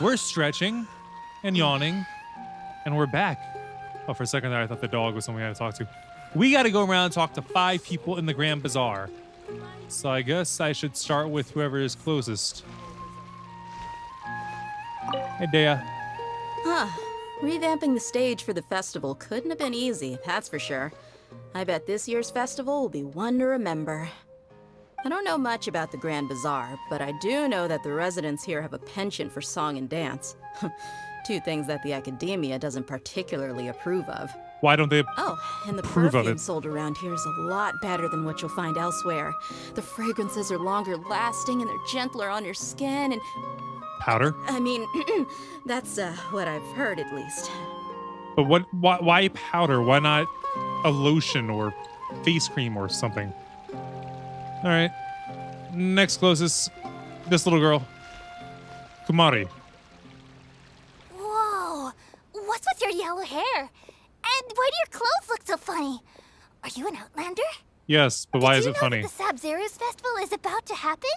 We're stretching and yawning, and we're back. Oh, for a second there, I thought the dog was someone we had to talk to. We got to go around and talk to 5 people in the Grand Bazaar. So I guess I should start with whoever is closest. Hey, Dea. Huh. Revamping the stage for the festival couldn't have been easy, that's for sure. I bet this year's festival will be one to remember. I don't know much about the Grand Bazaar, but I do know that the residents here have a penchant for song and dance. 2 things that the academia doesn't particularly approve of. Why don't they And the approve of perfume it? sold around here is a lot better than what you'll find elsewhere. The fragrances are longer lasting and they're gentler on your skin and... Powder? I mean, that's what I've heard at least. But why powder? Why not a lotion or face cream or something? All right. Next closest, this little girl. Kumari. Whoa! What's with your yellow hair? And why do your clothes look so funny? Are you an outlander? Yes, but why is it funny? Did you know that the Sabzeruz festival is about to happen?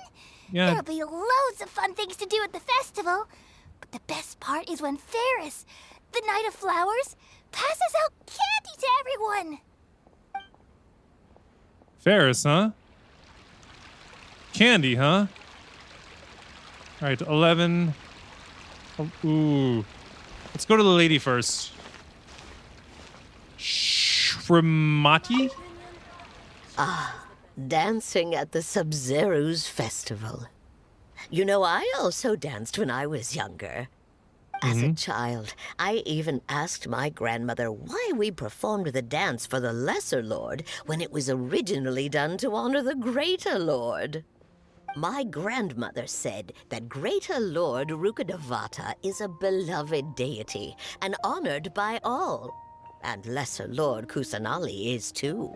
Yeah. There'll be loads of fun things to do at the festival. But the best part is when Ferris, the Knight of Flowers, passes out candy to everyone. Ferris, huh? Candy, huh? All right, 11. Oh, ooh. Let's go to the lady first. Shrimati? Dancing at the Sabzeruz festival. You know, I also danced when I was younger. As a child, I even asked my grandmother why we performed the dance for the Lesser Lord when it was originally done to honor the Greater Lord. My grandmother said that Greater Lord Rukkhadevata is a beloved deity and honored by all. And Lesser Lord Kusanali is too.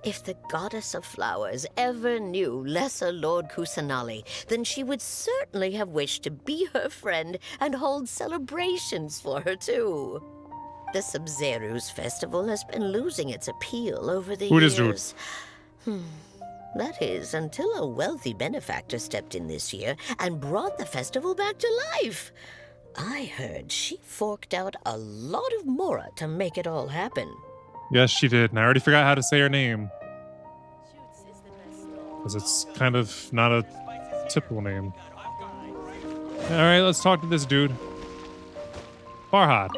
If the Goddess of Flowers ever knew Lesser Lord Kusanali, then she would certainly have wished to be her friend and hold celebrations for her too. The Sabzeruz festival has been losing its appeal over the years. That is, until a wealthy benefactor stepped in this year and brought the festival back to life. I heard she forked out a lot of mora to make it all happen. Yes, she did. And I already forgot how to say her name. Because it's kind of not a typical name. All right, let's talk to this dude. Farhad.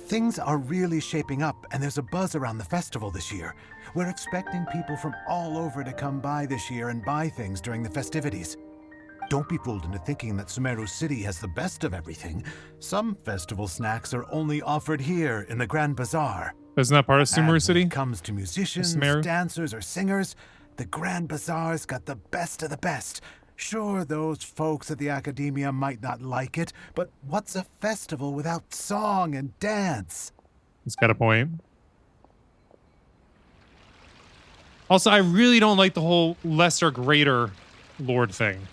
Things are really shaping up, and there's a buzz around the festival this year. We're expecting people from all over to come by this year and buy things during the festivities. Don't be fooled into thinking that Sumeru City has the best of everything. Some festival snacks are only offered here in the Grand Bazaar. Isn't that part of And Sumeru when City? it comes to musicians, Sumeru? dancers, or singers, the Grand Bazaar's got the best of the best. Sure, those folks at the academia might not like it, but what's a festival without song and dance? He's got a point. Also, I really don't like the whole lesser greater lord thing.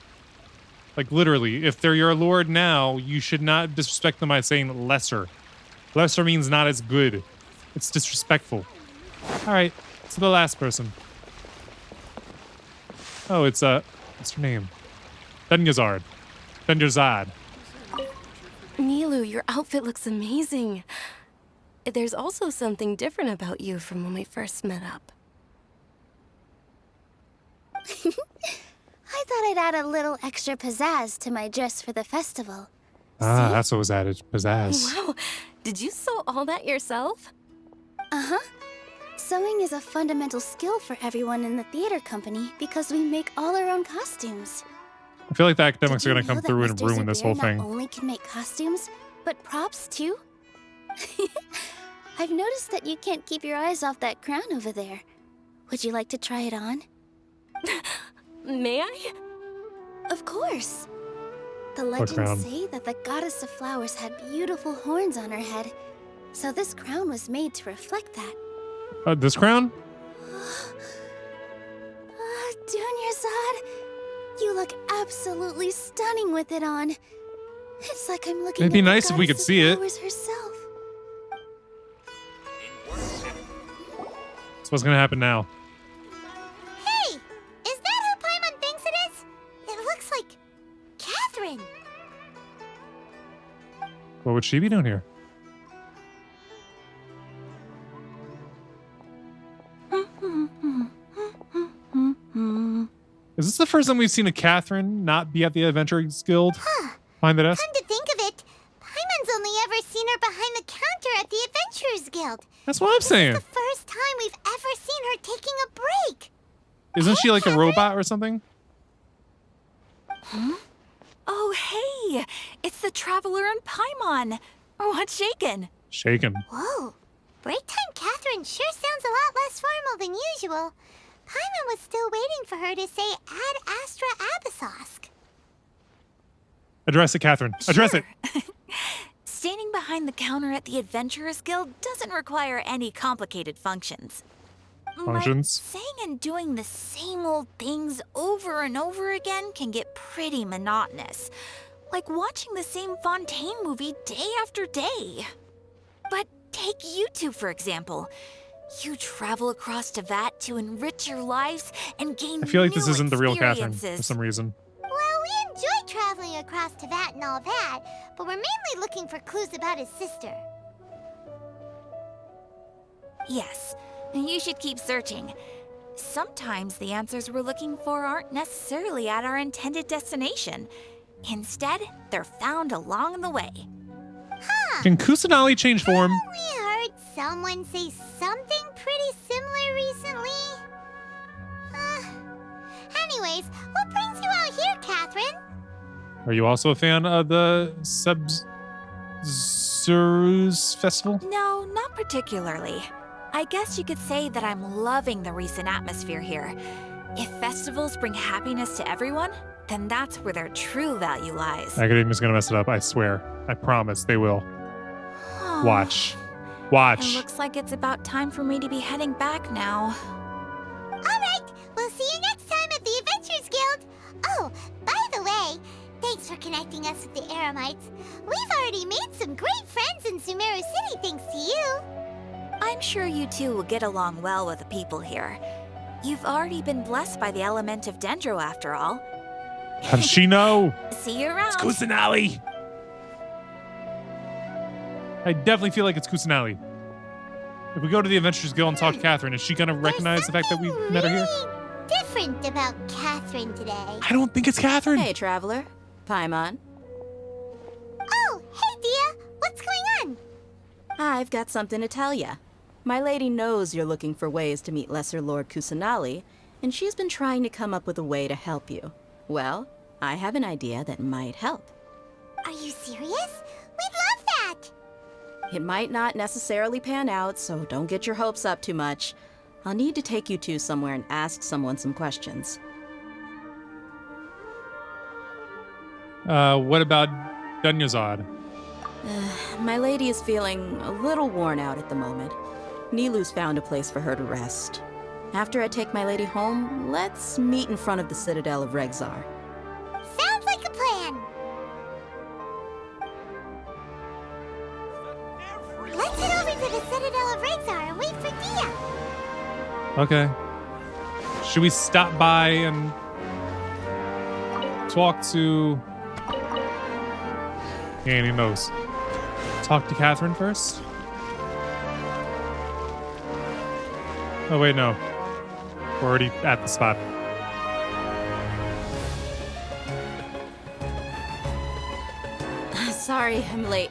Like, literally, if they're your lord now, you should not disrespect them by saying lesser. Lesser means not as good. It's disrespectful. All right, to the last person. Oh, it's, what's her name? Benyazard. Benyazad. Nilu, your outfit looks amazing. There's also something different about you from when we first met up. I thought I'd add a little extra pizzazz to my dress for the festival. Ah, that's what was added. Pizzazz. Wow, did you sew all that yourself? Uh-huh. Sewing is a fundamental skill for everyone in the theater company because we make all our own costumes. I feel like the academics Did are you going to come know that through and Mr. ruin this whole Zubair thing. Not only can make costumes, but props too. I've noticed that you can't keep your eyes off that crown over there. Would you like to try it on? May I? Of course. The crown? legends say that the Goddess of Flowers had beautiful horns on her head, so this crown was made to reflect that. This crown? Dunyazad, you look absolutely stunning with it on. It's like I'm looking It'd be at the nice if we could Goddess of see it. Flowers herself. So what's going to happen now? Hey, is that who Paimon thinks it is? It looks like Catherine. What would she be doing here? Is this the first time we've seen a Catherine not be at the Adventurers Guild? Behind the desk? Come to think of it, Paimon's only ever seen her behind the counter at the Adventurers Guild. That's what I'm saying. The first time we've ever seen her taking a break. Isn't she like a robot or something? Oh, hey! It's the Traveler and Paimon. What's shaken? Shaken. Whoa, break time Catherine sure sounds a lot less formal than usual. Paimon was still waiting for her to say Ad Astra Abyssosque. Address it, Catherine. Address it. Standing behind the counter at the Adventurers Guild doesn't require any complicated functions. Functions? But saying and doing the same old things over and over again can get pretty monotonous. Like watching the same Fontaine movie day after day. But take you two, for example. You travel across Teyvat to enrich your lives and gain I feel like this new isn't the real Catherine for experiences. some reason. Well, we enjoy traveling across Teyvat and all that, but we're mainly looking for clues about his sister. Yes, you should keep searching. Sometimes the answers we're looking for aren't necessarily at our intended destination. Instead, they're found along the way. Can Kusanali change form? We heard someone say something pretty similar recently. Anyways, what brings you out here, Catherine? Are you also a fan of the Sub-Zerus Festival? No, not particularly. I guess you could say that I'm loving the recent atmosphere here. If festivals bring happiness to everyone, then that's where their true value lies. Academia's gonna mess it up, I swear. I promise, they will. Oh, Watch. It Watch. looks like it's about time for me to be heading back now. All right, we'll see you next time at the Adventurers Guild. Oh, by the way, thanks for connecting us with the Eremites. We've already made some great friends in Sumeru City thanks to you. I'm sure you two will get along well with the people here. You've already been blessed by the element of Dendro after all. How does she know? See you around. Kusanali! I definitely feel like it's Kusanali. If we go to the Adventurers Guild and talk to Catherine, is she gonna recognize the fact that we met her here? Really different about Catherine today. I don't think it's Catherine. Hey, traveler. Paimon. Oh, hey, Dia. What's going on? I've got something to tell ya. My lady knows you're looking for ways to meet Lesser Lord Kusanali, and she's been trying to come up with a way to help you. Well, I have an idea that might help. Are you serious? We'd love that. It might not necessarily pan out, so don't get your hopes up too much. I'll need to take you two somewhere and ask someone some questions. What about Dunyazad? My lady is feeling a little worn out at the moment. Nilu's found a place for her to rest. After I take my lady home, let's meet in front of the Citadel of Regzar. Sounds like a plan. Let's head over to the Citadel of Regzar and wait for Dia. Okay. Should we stop by and talk to... Annie knows. Talk to Catherine first? Oh, wait, no. We're already at the spot. Sorry, I'm late.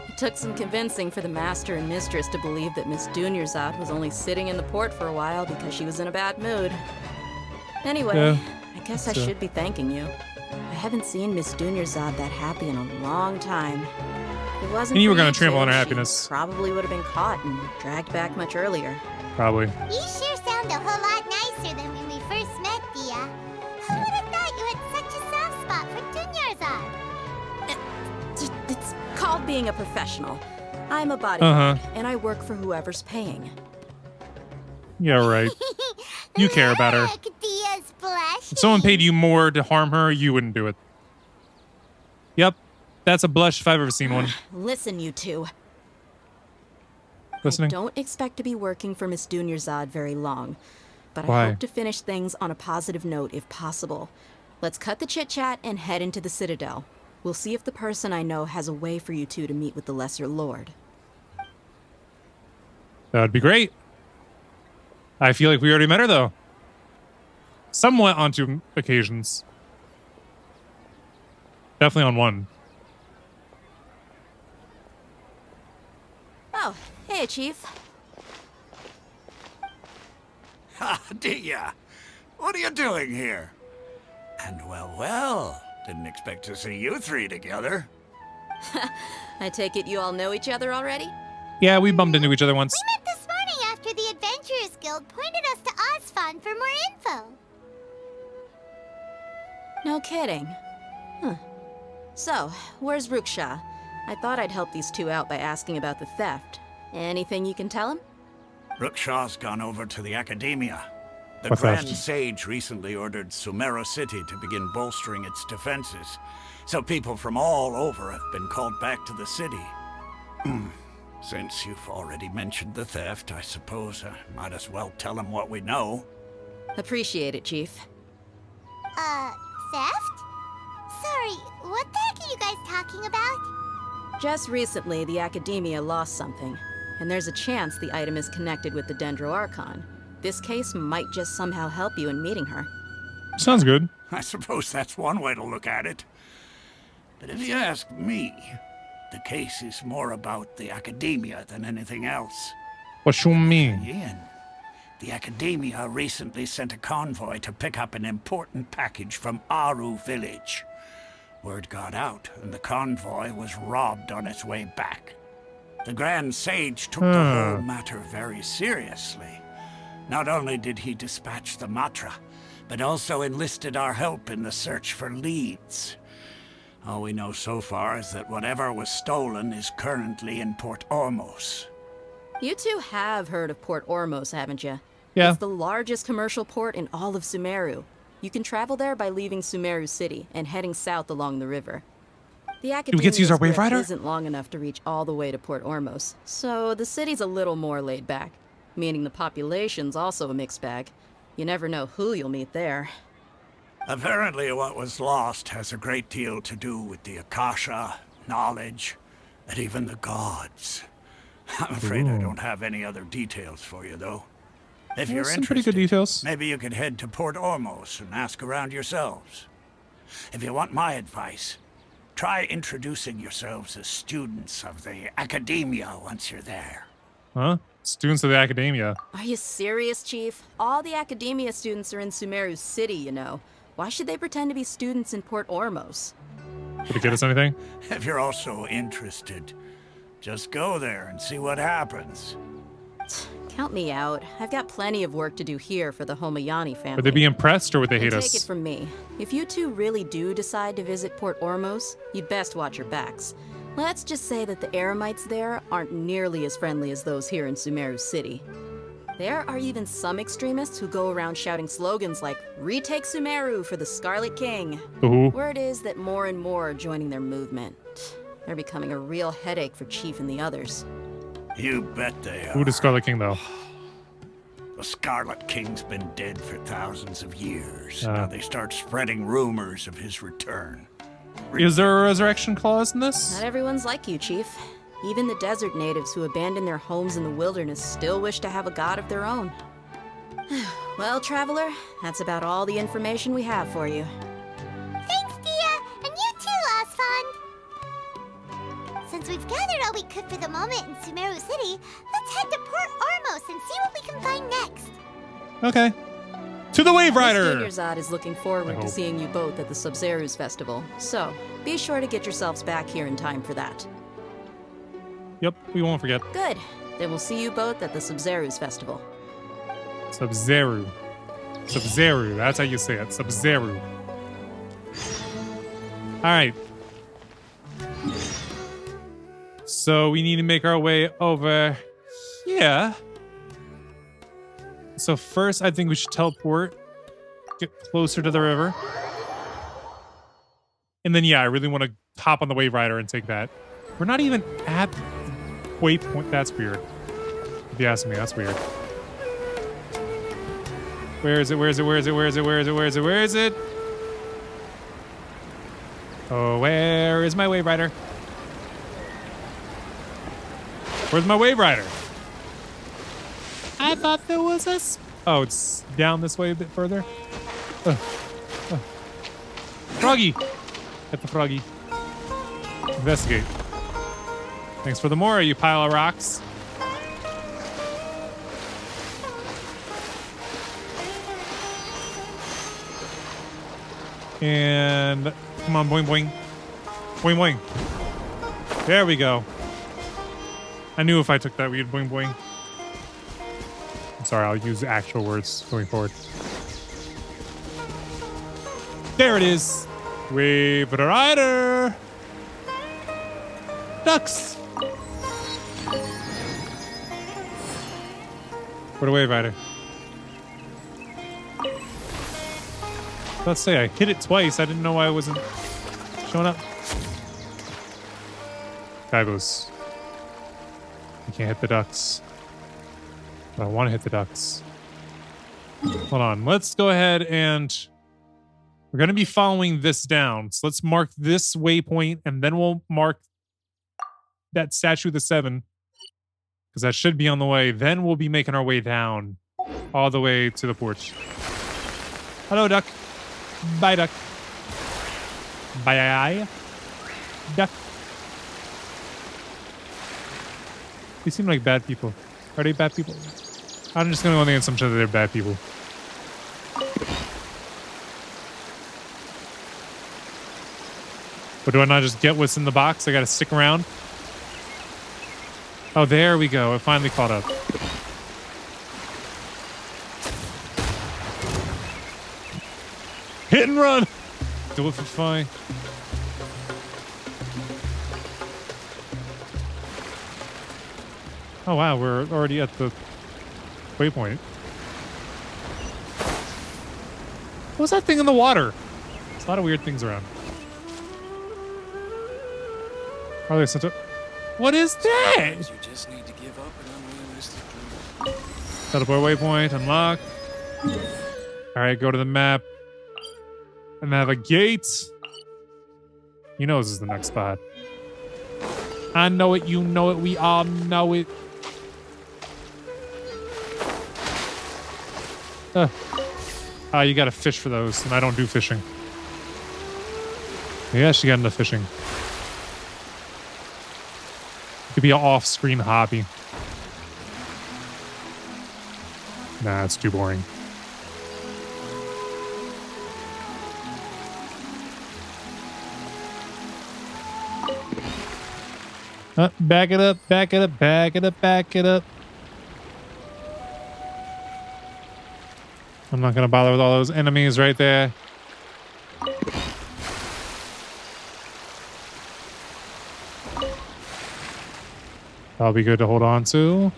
It took some convincing for the master and mistress to believe that Miss Dunyarzad was only sitting in the port for a while because she was in a bad mood. Anyway, Yeah, I guess I so- should be thanking you. I haven't seen Miss Dunyarzad that happy in a long time. If it wasn't And you were for gonna trample two, on her she happiness. Probably would have been caught and dragged back much earlier. Probably. You sure sound a whole lot nicer than when we first met, Dia. Who would have thought you had such a soft spot for Dunyarzad? It's called being a professional. I'm a bodyguard, Uh-huh. and I work for whoever's paying. Yeah, right. You care about her. Look, Dia's blushing. If someone paid you more to harm her, you wouldn't do it. Yep. That's a blush if I've ever seen one. Listen, you two. Listening? I don't expect to be working for Miss Dunyarzad very long, but Why? I hope to finish things on a positive note if possible. Let's cut the chit-chat and head into the Citadel. We'll see if the person I know has a way for you two to meet with the Lesser Lord. That would be great. I feel like we already met her, though. Somewhat on two occasions. Definitely on one. Oh, hey, Chief. Ha, Dia. What are you doing here? And well, didn't expect to see you three together. I take it you all know each other already? Yeah, we bumped into each other once. We met this morning after the Adventurers Guild pointed us to Ozfond for more info. No kidding. Huh. So, where's Ruksha? I thought I'd help these two out by asking about the theft. Anything you can tell him? Rookshaw's gone over to the Academia. The What Grand theft? Sage recently ordered Sumeru City to begin bolstering its defenses. So people from all over have been called back to the city. Since you've already mentioned the theft, I suppose I might as well tell them what we know. Appreciate it, Chief. Theft? Sorry, what the heck are you guys talking about? Just recently, the Academia lost something, and there's a chance the item is connected with the Dendro Archon. This case might just somehow help you in meeting her. Sounds good. I suppose that's one way to look at it. But if you ask me, the case is more about the Academia than anything else. What you mean? Ian, the Academia recently sent a convoy to pick up an important package from Aru village. Word got out, and the convoy was robbed on its way back. The Grand Sage took the whole matter very seriously. Not only did he dispatch the Matra, but also enlisted our help in the search for leads. All we know so far is that whatever was stolen is currently in Port Ormos. You two have heard of Port Ormos, haven't you? Yeah. It's the largest commercial port in all of Sumeru. You can travel there by leaving Sumeru City and heading south along the river. The we get to use our Academia's Wave grip Rider? isn't long enough to reach all the way to Port Ormos, so the city's a little more laid back, meaning the population's also a mixed bag. You never know who you'll meet there. Apparently what was lost has a great deal to do with the Akasha, knowledge, and even the gods. I'm afraid I don't have any other details for you, though. If you're Some interested, pretty good details. maybe you could head to Port Ormos and ask around yourselves. If you want my advice, try introducing yourselves as students of the Academia once you're there. Huh? Students of the Academia. Are you serious, Chief? All the Academia students are in Sumeru City, you know. Why should they pretend to be students in Port Ormos? Did it get us anything? If you're also interested, just go there and see what happens. Count me out. I've got plenty of work to do here for the Homayani family. Would they be impressed or would they hate And us? take it from me. If you two really do decide to visit Port Ormos, you'd best watch your backs. Let's just say that the Eremites there aren't nearly as friendly as those here in Sumeru City. There are even some extremists who go around shouting slogans like, "Retake Sumeru for the Scarlet King." Ooh. Word is that more and more are joining their movement. They're becoming a real headache for Chief and the others. You bet they are. Who does Scarlet King, though? The Scarlet King's been dead for thousands of years. Now they start spreading rumors of his return. Is there a resurrection clause in this? Not everyone's like you, Chief. Even the desert natives who abandoned their homes in the wilderness still wish to have a god of their own. Well, Traveler, that's about all the information we have for you. Thanks, Dia! And you too, Ozfond! Since we've gathered all we could for the moment in Sumeru City, let's head to Port Ormos and see what we can find next. Okay. To the Wave Miss Rider! Junior is looking forward I to hope. seeing you both at the Sub-Zeru's festival, so be sure to get yourselves back here in time for that. Yep, we won't forget. Good. Then we'll see you both at the Sub-Zeru's festival. Sub-Zero. Sub-Zero, that's how you say it. Sub-Zero. Alright. So we need to make our way over here. So first, I think we should teleport. Get closer to the river. And then, yeah, I really want to hop on the Wave Rider and take that. We're not even at waypoint. That's weird. If you ask me, that's weird. Where is it? Where is it? Where is it? Where is it? Where is it? Where is it? Where is it? Oh, where Where is my wave rider? Where's my wave rider? I thought there was a... Oh, it's down this way a bit further. Froggy! Get the froggy. Investigate. Thanks for the Mora, you pile of rocks. And come on, boing boing. Boing boing. There we go. I knew if I took that we'd boing boing. I'm sorry, I'll use actual words going forward. There it is. Wave rider. Ducks. Where the wave rider? Let's say I hit it twice. I didn't know why it wasn't showing up. Fabulous. You can't hit the ducks. But I want to hit the ducks. Hold on. Let's go ahead and... We're going to be following this down. So let's mark this waypoint, and then we'll mark that statue of the 7. Because that should be on the way. Then we'll be making our way down all the way to the porch. Hello, duck. Bye, duck. Bye, duck. They seem like bad people. Are they bad people? I'm just going to go on the assumption that they're bad people. But do I not just get what's in the box? I got to stick around? Oh, there we go. It finally caught up. Hit and run! Do it for fun. Oh, wow. We're already at the waypoint. What's that thing in the water? There's a lot of weird things around. Oh, there's such a... What is that? You just need to give up an unrealistic dream. Teleport waypoint, unlock. Alright, go to the map. And navigate. He knows this is the next spot. I know it, you know it, we all know it. You gotta fish for those, and I don't do fishing. Yeah, she got into fishing. Could be an off-screen hobby. Nah, it's too boring. Back it up, back it up, back it up, back it up. I'm not gonna bother with all those enemies right there. That'll be good to hold on to.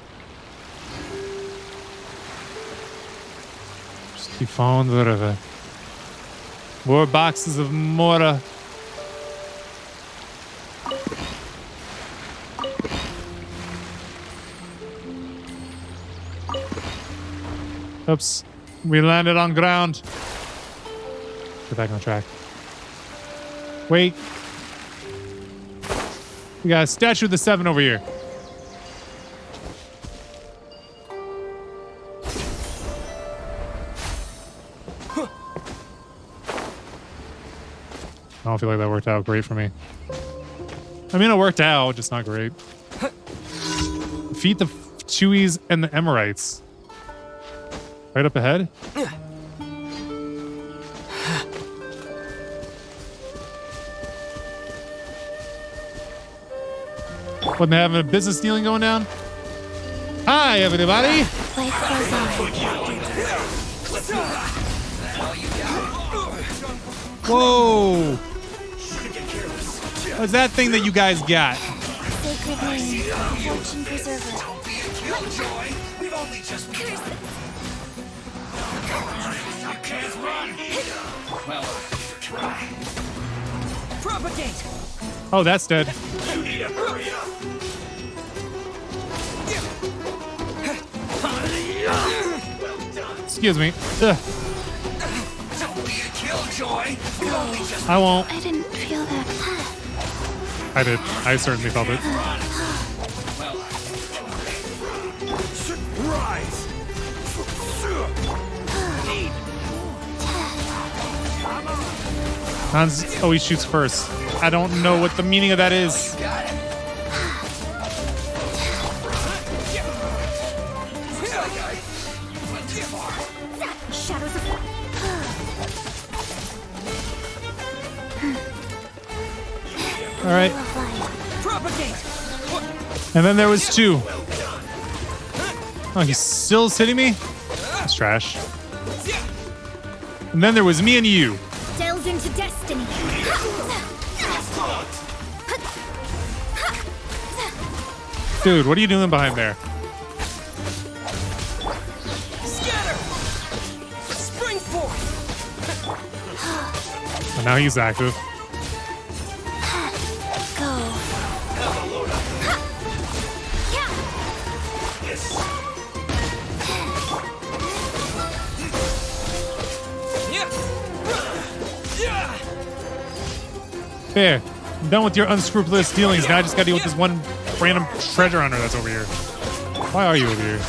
Just keep following the river. More boxes of Mora. Oops. We landed on ground. Get back on track. Wait. We got a statue of the 7 over here. I don't feel like that worked out great for me. I mean, it worked out, just not great. Defeat the Chewies and the Emerites. Right up ahead? What, they having a business dealing going down? Hi, everybody! Life goes on. Whoa! What's that thing that you guys got? Sacred name, fortune preserver. Propagate! Oh, that's dead. Excuse me. Ugh. Don't be a killjoy. I won't. I didn't feel that. I did. I certainly felt it. Rise. Hans always shoots first. I don't know what the meaning of that is. Shadows of... All right. Propagate. And then there was 2. Oh, he's still hitting me? That's trash. And then there was me and you. Delves into destiny. Dude, what are you doing behind there? Scatter. Spring forth. And now he's active. There. I'm done with your unscrupulous dealings. Now I just gotta deal with this one random treasure hunter that's over here. Why are you over here?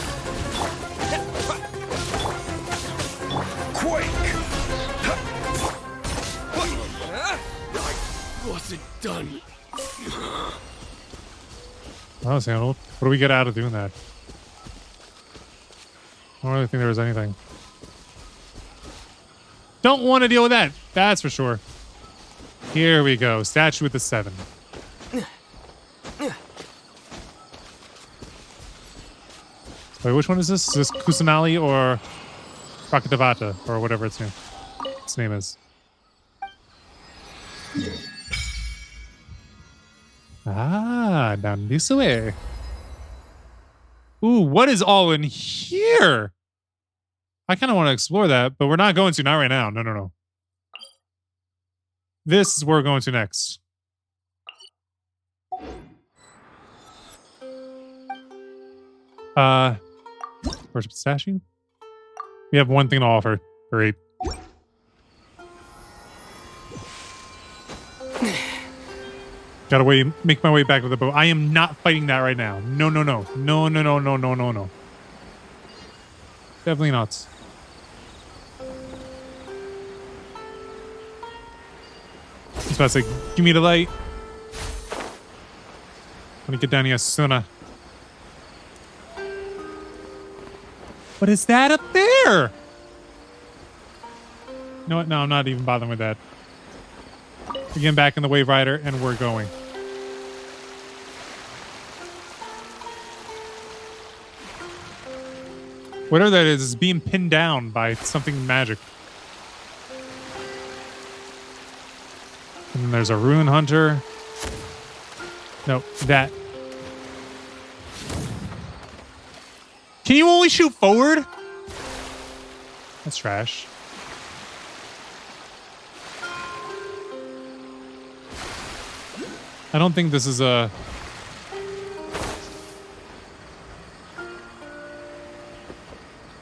Quake. I wasn't done. That was handled. What do we get out of doing that? I don't really think there was anything. Don't want to deal with that. That's for sure. Here we go. Statue with the 7. Wait, which one is this? Is this Kusanali or Rakatavata or whatever its name is? Ah, down this way. Ooh, what is all in here? I kind of want to explore that, but we're not going to. Not right now. No. This is where we're going to next. Worship statue? We have one thing to offer. Great. Gotta make my way back to the boat. I am not fighting that right now. No. Definitely not. I was about to say, give me the light. Let me get down here sooner. What is that up there? You know what? No, I'm not even bothering with that. We're getting back in the Wave Rider, and we're going. Whatever that is being pinned down by something magic. And then there's a Rune Hunter. No, that. Can you only shoot forward? That's trash. I don't think this is a...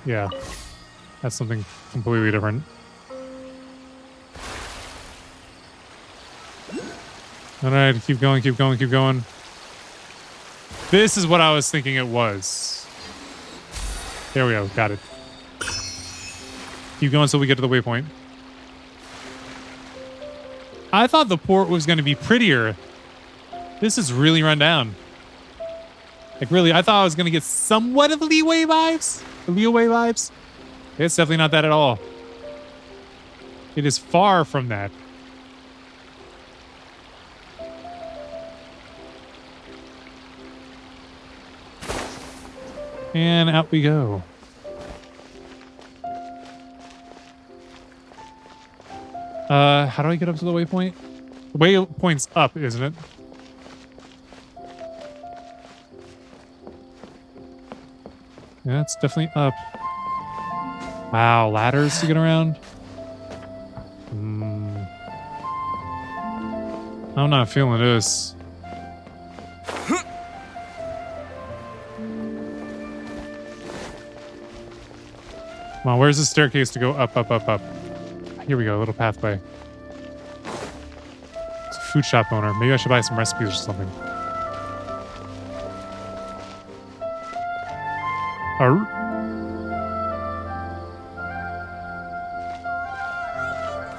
Yeah. That's something completely different. Alright, keep going. This is what I was thinking it was. There we go, got it. Keep going until we get to the waypoint. I thought the port was going to be prettier. This is really run down. Like really, I thought I was going to get somewhat of leeway vibes. It's definitely not that at all. It is far from that. And out we go. How do I get up to the waypoint? The waypoint's up, isn't it? Yeah, it's definitely up. Wow, ladders to get around? I'm not feeling this. Come on, where's the staircase to go up? Here we go, a little pathway. food shop owner. Maybe I should buy some recipes or something.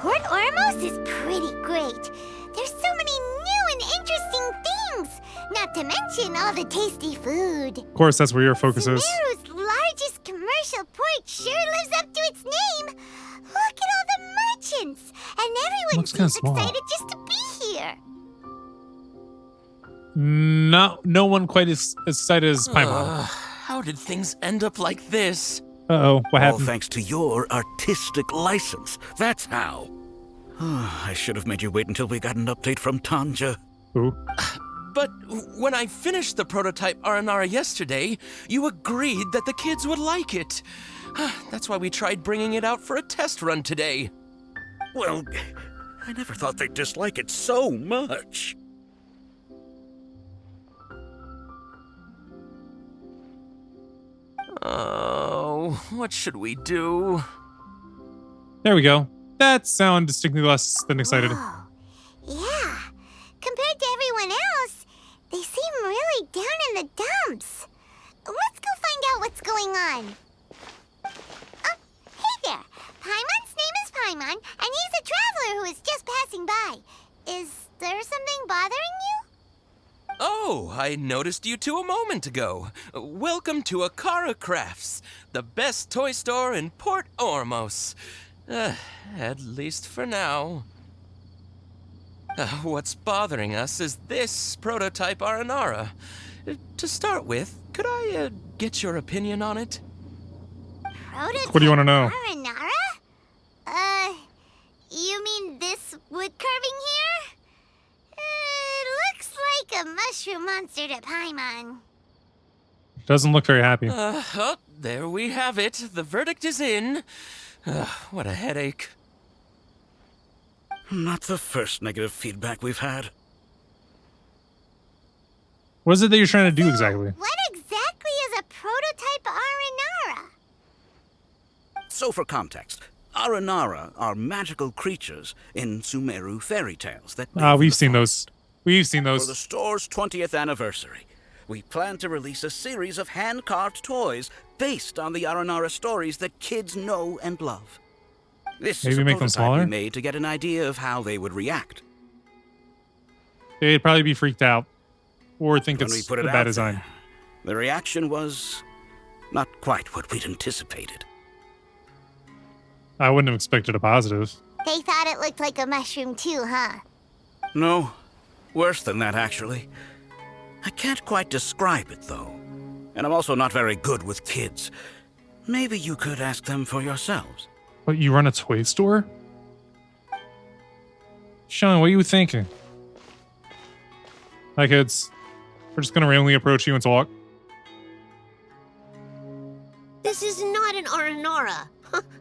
Port Ormos is pretty great. There's so many new and interesting things. Not to mention all the tasty food. Of course, that's where your focus is. Sumeru's largest commercial port sure lives up to its name. Look at all the merchants. And everyone Looks kinda seems small. excited just to be here. No one quite as excited as Paimon. How did things end up like this? Uh-oh, what All happened? thanks to your artistic license. That's how. I should have made you wait until we got an update from Tanja. Ooh. But when I finished the prototype Aranara yesterday, you agreed that the kids would like it. That's why we tried bringing it out for a test run today. Well, I never thought they'd dislike it so much. Oh, what should we do? There we go. That sound distinctly less than excited. Whoa. Yeah. Compared to everyone else, they seem really down in the dumps. Let's go find out what's going on. Oh, hey there. Paimon's name is Paimon, and he's a traveler who is just passing by. Is there something bothering you? Oh, I noticed you two a moment ago. Welcome to Akara Crafts, the best toy store in Port Ormos. At least for now. What's bothering us is this prototype Aranara. To start with, could I get your opinion on it? Prototype What do you want to know? Aranara? You mean this wood carving here? It looks like a mushroom monster to Paimon. Doesn't look very happy. Oh, there we have it. The verdict is in. What a headache. Not the first negative feedback we've had. What is it that you're trying to do exactly? What exactly is a prototype Aranara? So for context, Aranara are magical creatures in Sumeru fairy tales that live in We've the seen forest. those. We've seen For the those. store's 20th anniversary, we plan to release a series of hand-carved toys based on the Aranara stories that kids know and love. This Maybe is a make them prototype smaller? we made to get an idea of how they would react. They'd probably be freaked out. Or think When we it's put a it bad out design. there, the reaction was not quite what we'd anticipated. I wouldn't have expected a positive. They thought it looked like a mushroom too, huh? No, worse than that, actually. I can't quite describe it, though. And I'm also not very good with kids. Maybe you could ask them for yourselves. But you run a toy store? Sean, what are you thinking? Hi, kids. We're just gonna randomly approach you and talk. This is not an Aranara.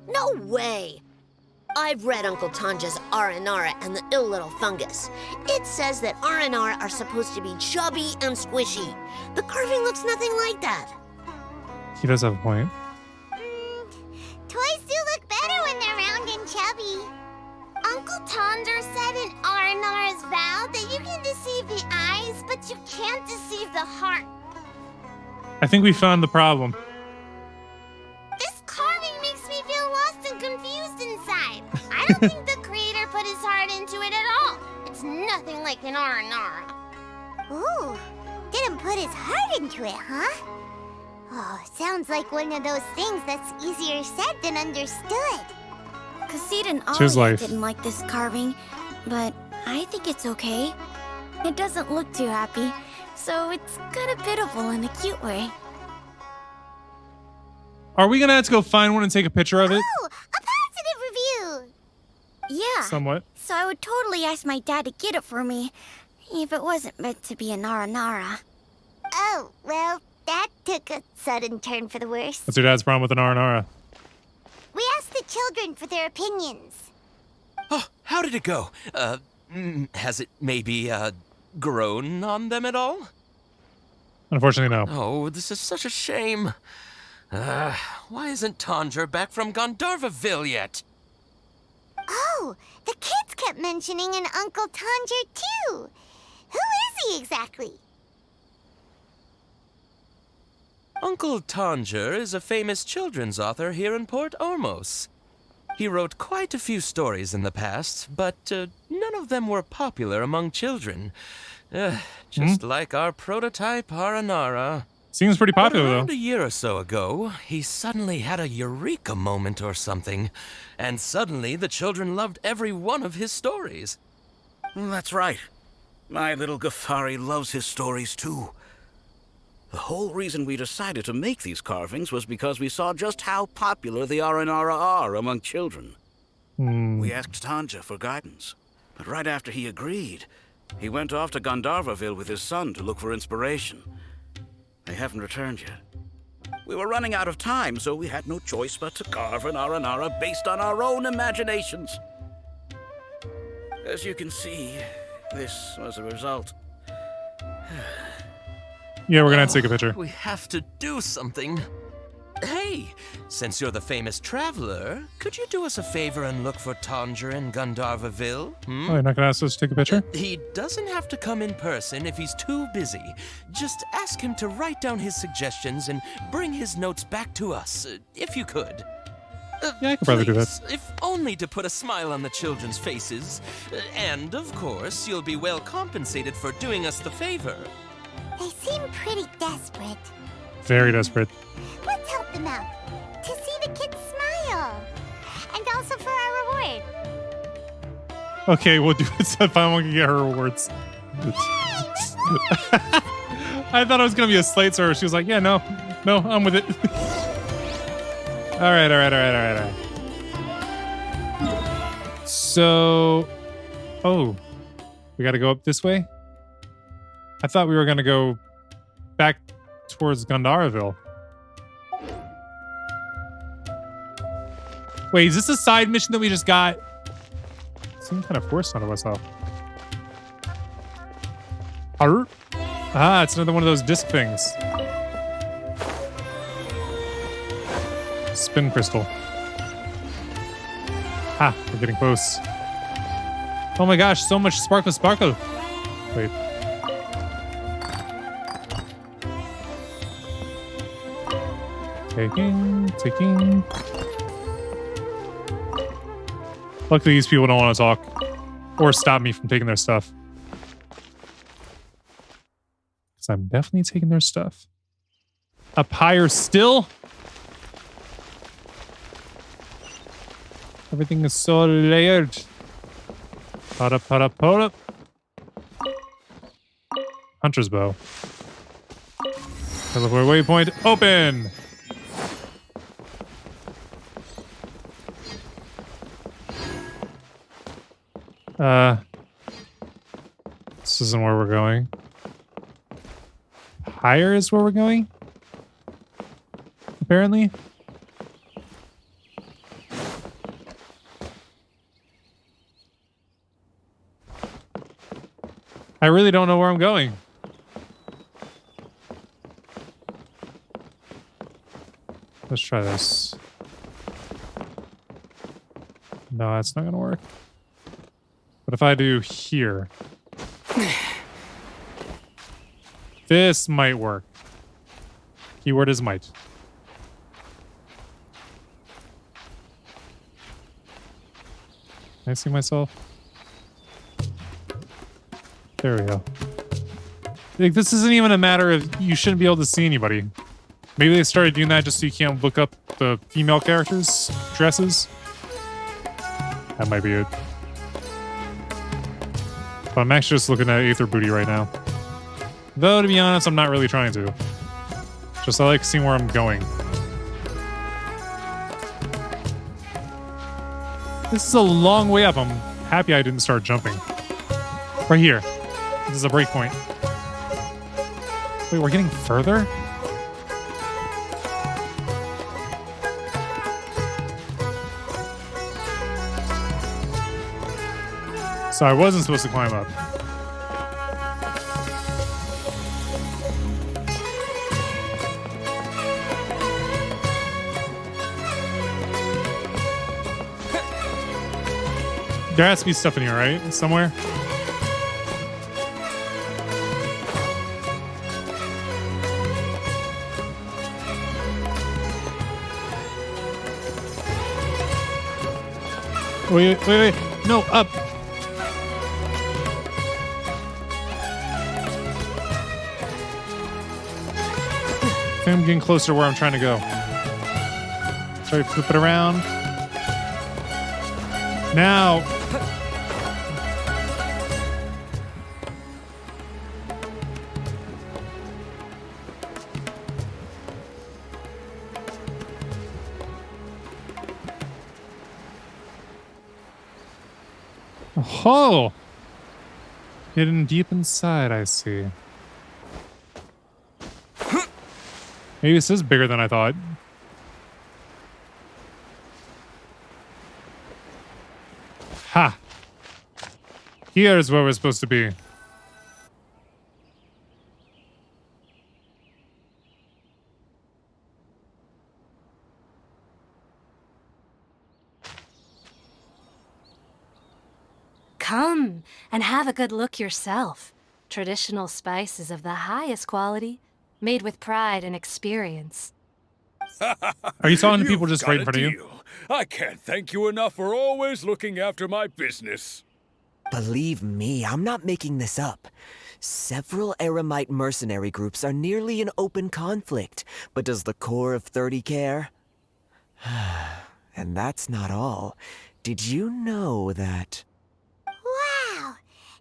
No way. I've read Uncle Tanja's Aranara and the Ill Little Fungus. It says that Aranara are supposed to be chubby and squishy. The carving looks nothing like that. He does have a point. Toys do look better when they're round and chubby. Uncle Tonder said in Aranara's vow that you can deceive the eyes, but you can't deceive the heart. I think we found the problem. This carving makes me feel lost and confused inside. I don't think the creator put his heart into it at all. It's nothing like an Aranara. Ooh, didn't put his heart into it, huh? Oh, sounds like one of those things that's easier said than understood. Cassid and It's his Alia life. didn't like this carving, but I think it's okay. It doesn't look too happy, so it's kind of pitiful in a cute way. Are we gonna have to go find one and take a picture of it? Oh, a positive review! Yeah, Somewhat. so I would totally ask my dad to get it for me, if it wasn't meant to be a Naranara. Oh, well, that took a sudden turn for the worse. What's your dad's problem with an Aranara? We asked the children for their opinions. Oh, how did it go? Has it maybe, grown on them at all? Unfortunately, no. Oh, this is such a shame. Why isn't Tondra back from Gandharvaville yet? Oh, the kids kept mentioning an Uncle Tanger, too. Who is he exactly? Uncle Tanger is a famous children's author here in Port Ormos. He wrote quite a few stories in the past, but none of them were popular among children. Just like our prototype Aranara. Seems pretty popular, But around though. a year or so ago, he suddenly had a eureka moment or something. And suddenly the children loved every one of his stories. That's right. My little Ghaffari loves his stories too. The whole reason we decided to make these carvings was because we saw just how popular the Aranara are among children. We asked Tanja for guidance, but right after he agreed, he went off to Gandharvaville with his son to look for inspiration. They haven't returned yet. We were running out of time, so we had no choice but to carve an Aranara based on our own imaginations. As you can see, this was the result. Yeah, we're gonna have to take a picture. We have to do something. Hey, since you're the famous traveler, could you do us a favor and look for Tanger in Gandharvaville? Oh, you're not gonna ask us to take a picture? He doesn't have to come in person if he's too busy. Just ask him to write down his suggestions and bring his notes back to us, if you could. Yeah, I could probably do that. Please, if only to put a smile on the children's faces. And, of course, you'll be well compensated for doing us the favor. They seem pretty desperate. Very desperate. Let's help them out. To see the kids smile. And also for our reward. Okay, we'll do it so if I want to get her rewards. I thought it was gonna be a slate server. She was like, yeah, no, I'm with it. All right. So, oh, we gotta go up this way? I thought we were gonna go back towards Gandharaville. Wait, is this a side mission that we just got? Seemed kind of forced onto us, though. Arr. Ah, it's another one of those disc things. Spin crystal. Ha, we're getting close. Oh my gosh, so much sparkle. Wait. Taking. Luckily, these people don't want to talk or stop me from taking their stuff. Because I'm definitely taking their stuff. Up higher still? Everything is so layered. Hold up. Hunter's bow. Teleport waypoint open! This isn't where we're going. Higher is where we're going? Apparently. I really don't know where I'm going. Let's try this. No, that's not gonna work. But if I do here, this might work. Keyword is might. Can I see myself? There we go. Like, this isn't even a matter of you shouldn't be able to see anybody. Maybe they started doing that just so you can't look up the female characters' dresses. That might be it. But I'm actually just looking at Aether Booty right now. Though, to be honest, I'm not really trying to. Just I like seeing where I'm going. This is a long way up. I'm happy I didn't start jumping. Right here. This is a breakpoint. Wait, we're getting further? So I wasn't supposed to climb up. There has to be stuff in here, right? Somewhere? Wait. No, up. I think I'm getting closer to where I'm trying to go. Sorry, flip it around. Now. Oh! Hidden deep inside, I see. Maybe this is bigger than I thought. Ha! Here's where we're supposed to be. Come and have a good look yourself. Traditional spices of the highest quality, made with pride and experience. Are you talking to people just You've right in got front a of you? deal. I can't thank you enough for always looking after my business. Believe me, I'm not making this up. Several Eremite mercenary groups are nearly in open conflict, but does the core of 30 care? And that's not all. Did you know that... Wow!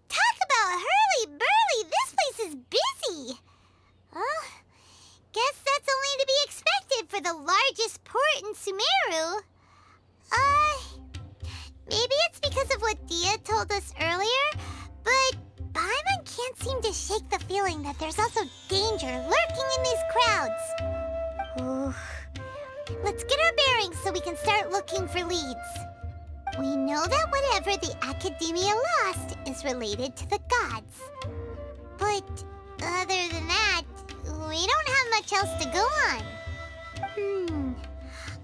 Talk about hurly-burly! This place is busy! Guess that's only to be expected for the largest port in Sumeru. Maybe it's because of what Dia told us earlier, but Paimon can't seem to shake the feeling that there's also danger lurking in these crowds. Ooh. Let's get our bearings so we can start looking for leads. We know that whatever the Academia lost is related to the gods. But other than that, we don't have much else to go on.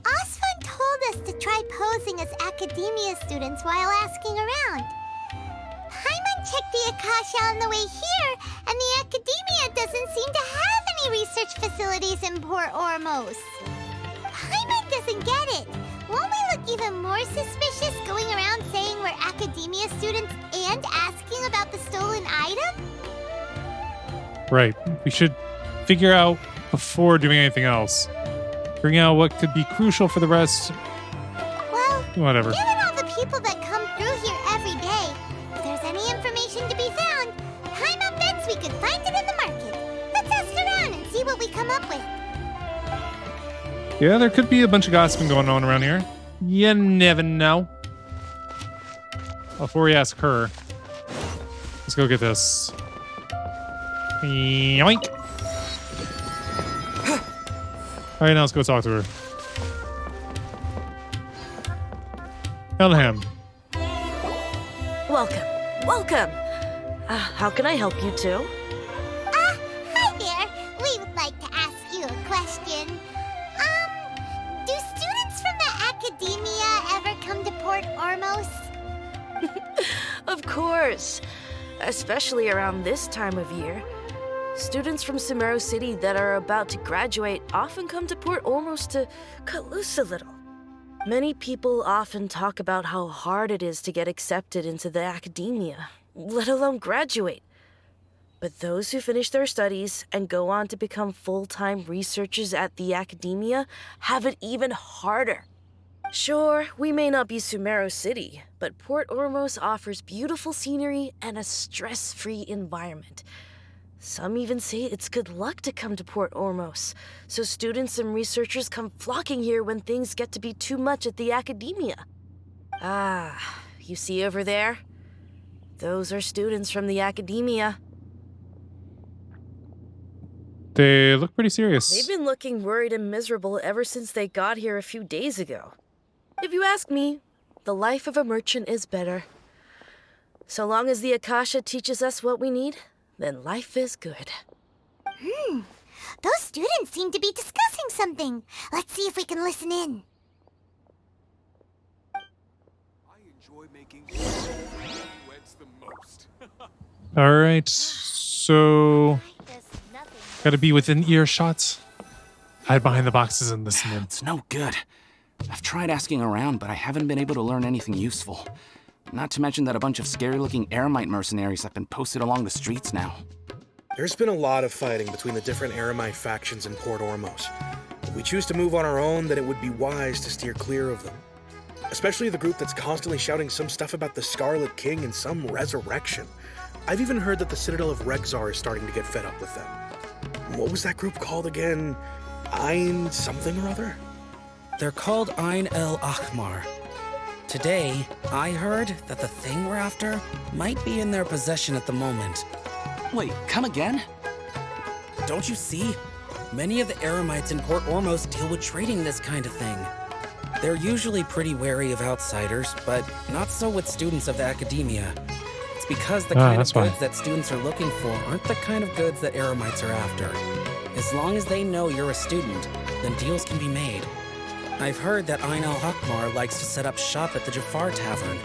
Osfun told us to try posing as Academia students while asking around. Paimon checked the Akasha on the way here, and the Academia doesn't seem to have any research facilities in Port Ormos. Paimon doesn't get it. Won't we look even more suspicious going around saying we're Academia students and asking about the stolen item? Right. We should figure out before doing anything else. Bring out what could be crucial for the rest. Well, whatever. Given all the people that come through here every day, if there's any information to be found, Paimon bets we could find it in the market. Let's ask around and see what we come up with. Yeah, there could be a bunch of gossiping going on around here. You never know. Before we ask her, let's go get this. Yoink. All right, now let's go talk to her. Elham. Welcome. How can I help you two? Hi there. We would like to ask you a question. Do students from the Academia ever come to Port Ormos? Of course. Especially around this time of year. Students from Sumeru City that are about to graduate often come to Port Ormos to cut loose a little. Many people often talk about how hard it is to get accepted into the Academia, let alone graduate. But those who finish their studies and go on to become full-time researchers at the Academia have it even harder. Sure, we may not be Sumeru City, but Port Ormos offers beautiful scenery and a stress-free environment. Some even say it's good luck to come to Port Ormos, so students and researchers come flocking here when things get to be too much at the Academia. Ah, you see over there? Those are students from the Academia. They look pretty serious. They've been looking worried and miserable ever since they got here a few days ago. If you ask me, the life of a merchant is better. So long as the Akasha teaches us what we need, then life is good. Those students seem to be discussing something. Let's see if we can listen in. I All right, so gotta be within earshot. Hide behind the boxes and listen in. It's no good. I've tried asking around, but I haven't been able to learn anything useful. Not to mention that a bunch of scary-looking Eremite mercenaries have been posted along the streets now. There's been a lot of fighting between the different Eremite factions in Port Ormos. If we choose to move on our own, then it would be wise to steer clear of them. Especially the group that's constantly shouting some stuff about the Scarlet King and some resurrection. I've even heard that the Citadel of Rexar is starting to get fed up with them. What was that group called again? Ein something or other? They're called Ein El Ahmar. Today, I heard that the thing we're after might be in their possession at the moment. Wait, come again? Don't you see? Many of the Eremites in Port Ormos deal with trading this kind of thing. They're usually pretty wary of outsiders, but not so with students of the academia. It's because the kind of goods that students are looking for aren't the kind of goods that Eremites are after. As long as they know you're a student, then deals can be made. I've heard that Ein al-Hakmar likes to set up shop at the Jafar Tavern.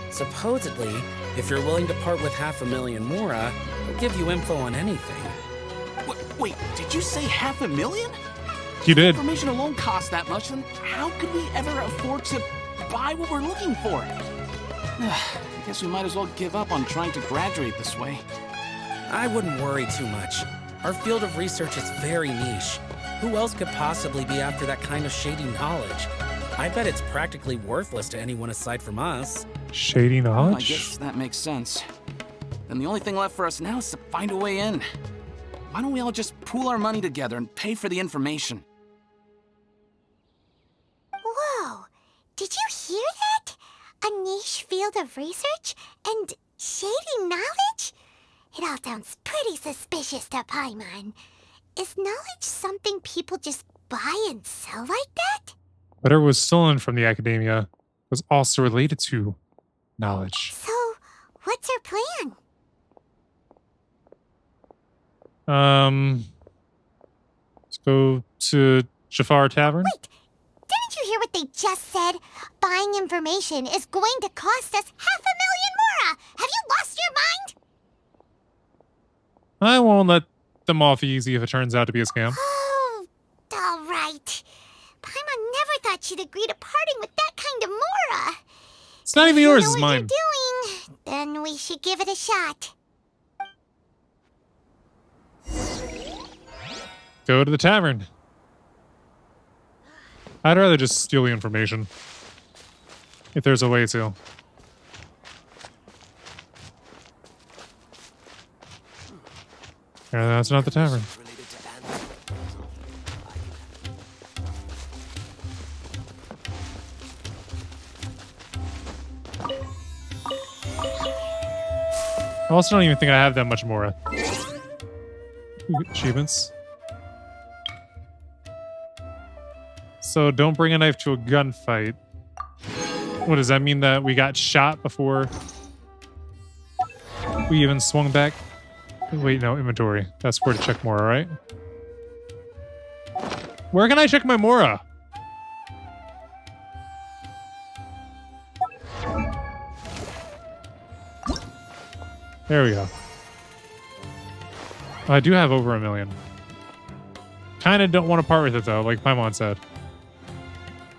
Supposedly, if you're willing to part with 500,000 Mora, he'll give you info on anything. Wait, did you say 500,000? You did. Information alone costs that much, then how could we ever afford to buy what we're looking for? I guess we might as well give up on trying to graduate this way. I wouldn't worry too much. Our field of research is very niche. Who else could possibly be after that kind of shady knowledge? I bet it's practically worthless to anyone aside from us. Shady knowledge? Well, I guess that makes sense. Then the only thing left for us now is to find a way in. Why don't we all just pool our money together and pay for the information? Whoa! Did you hear that? A niche field of research and shady knowledge? It all sounds pretty suspicious to Paimon. Is knowledge something people just buy and sell like that? Whatever was stolen from the academia was also related to knowledge. So, what's our plan? Let's go to Jafar Tavern. Wait, didn't you hear what they just said? Buying information is going to cost us 500,000 Mora! Have you lost your mind? I won't let them off easy if it turns out to be a scam. Oh, all right. Paimon never thought she'd agree to parting with that kind of Mora. It's not even yours, it's mine. If you know what you're doing, then we should give it a shot. Go to the tavern. I'd rather just steal the information. If there's a way to. Yeah, that's not the tavern. I also don't even think I have that much more. Ooh, achievements. So don't bring a knife to a gunfight. What does that mean, that we got shot before we even swung back? Wait, no, inventory. That's where to check Mora, right? Where can I check my Mora? There we go. I do have over 1 million. Kinda don't want to part with it though, like Paimon said.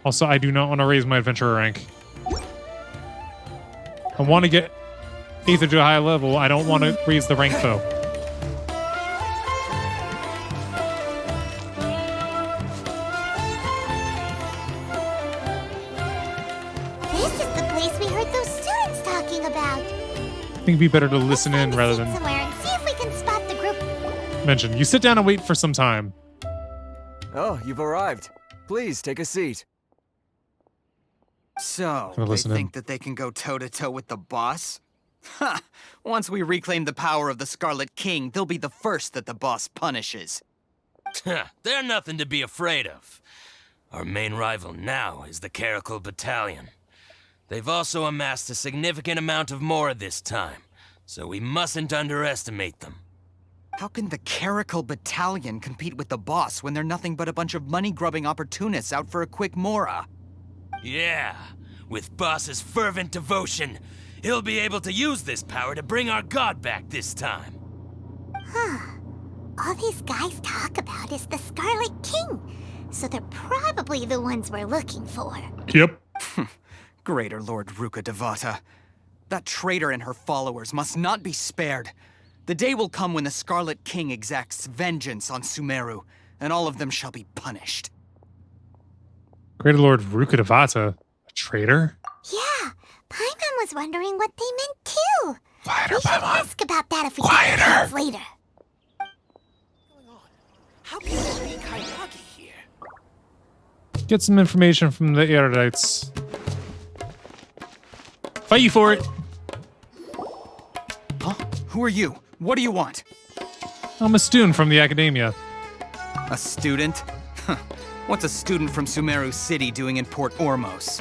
Also, I do not want to raise my adventurer rank. I want to get Aether to a high level. I don't want to raise the rank though. This is the place we heard those students talking about. I think it'd be better to listen in rather than Somewhere and see if we can spot the group. mention. You sit down and wait for some time. Oh, you've arrived. Please take a seat. So, Gonna they listen in. think that they can go toe-to-toe with the boss? Ha! Once we reclaim the power of the Scarlet King, they'll be the first that the boss punishes. They're nothing to be afraid of. Our main rival now is the Caracal Battalion. They've also amassed a significant amount of Mora this time, so we mustn't underestimate them. How can the Caracal Battalion compete with the boss when they're nothing but a bunch of money-grubbing opportunists out for a quick Mora? Yeah, With Boss's fervent devotion, he'll be able to use this power to bring our god back this time. Huh. All these guys talk about is the Scarlet King, so they're probably the ones we're looking for. Yep. Greater Lord Ruka Devata. That traitor and her followers must not be spared. The day will come when the Scarlet King exacts vengeance on Sumeru, and all of them shall be punished. Greater Lord Rukadevata, a traitor? Yeah, Paimon was wondering what they meant too. Quieter, We should Paimon. ask about that if we get the chance later. How can there be Kairagi here? Get some information from the erudites. Fight you for it. Huh? Who are you? What do you want? I'm a student from the academia. A student? What's a student from Sumeru City doing in Port Ormos?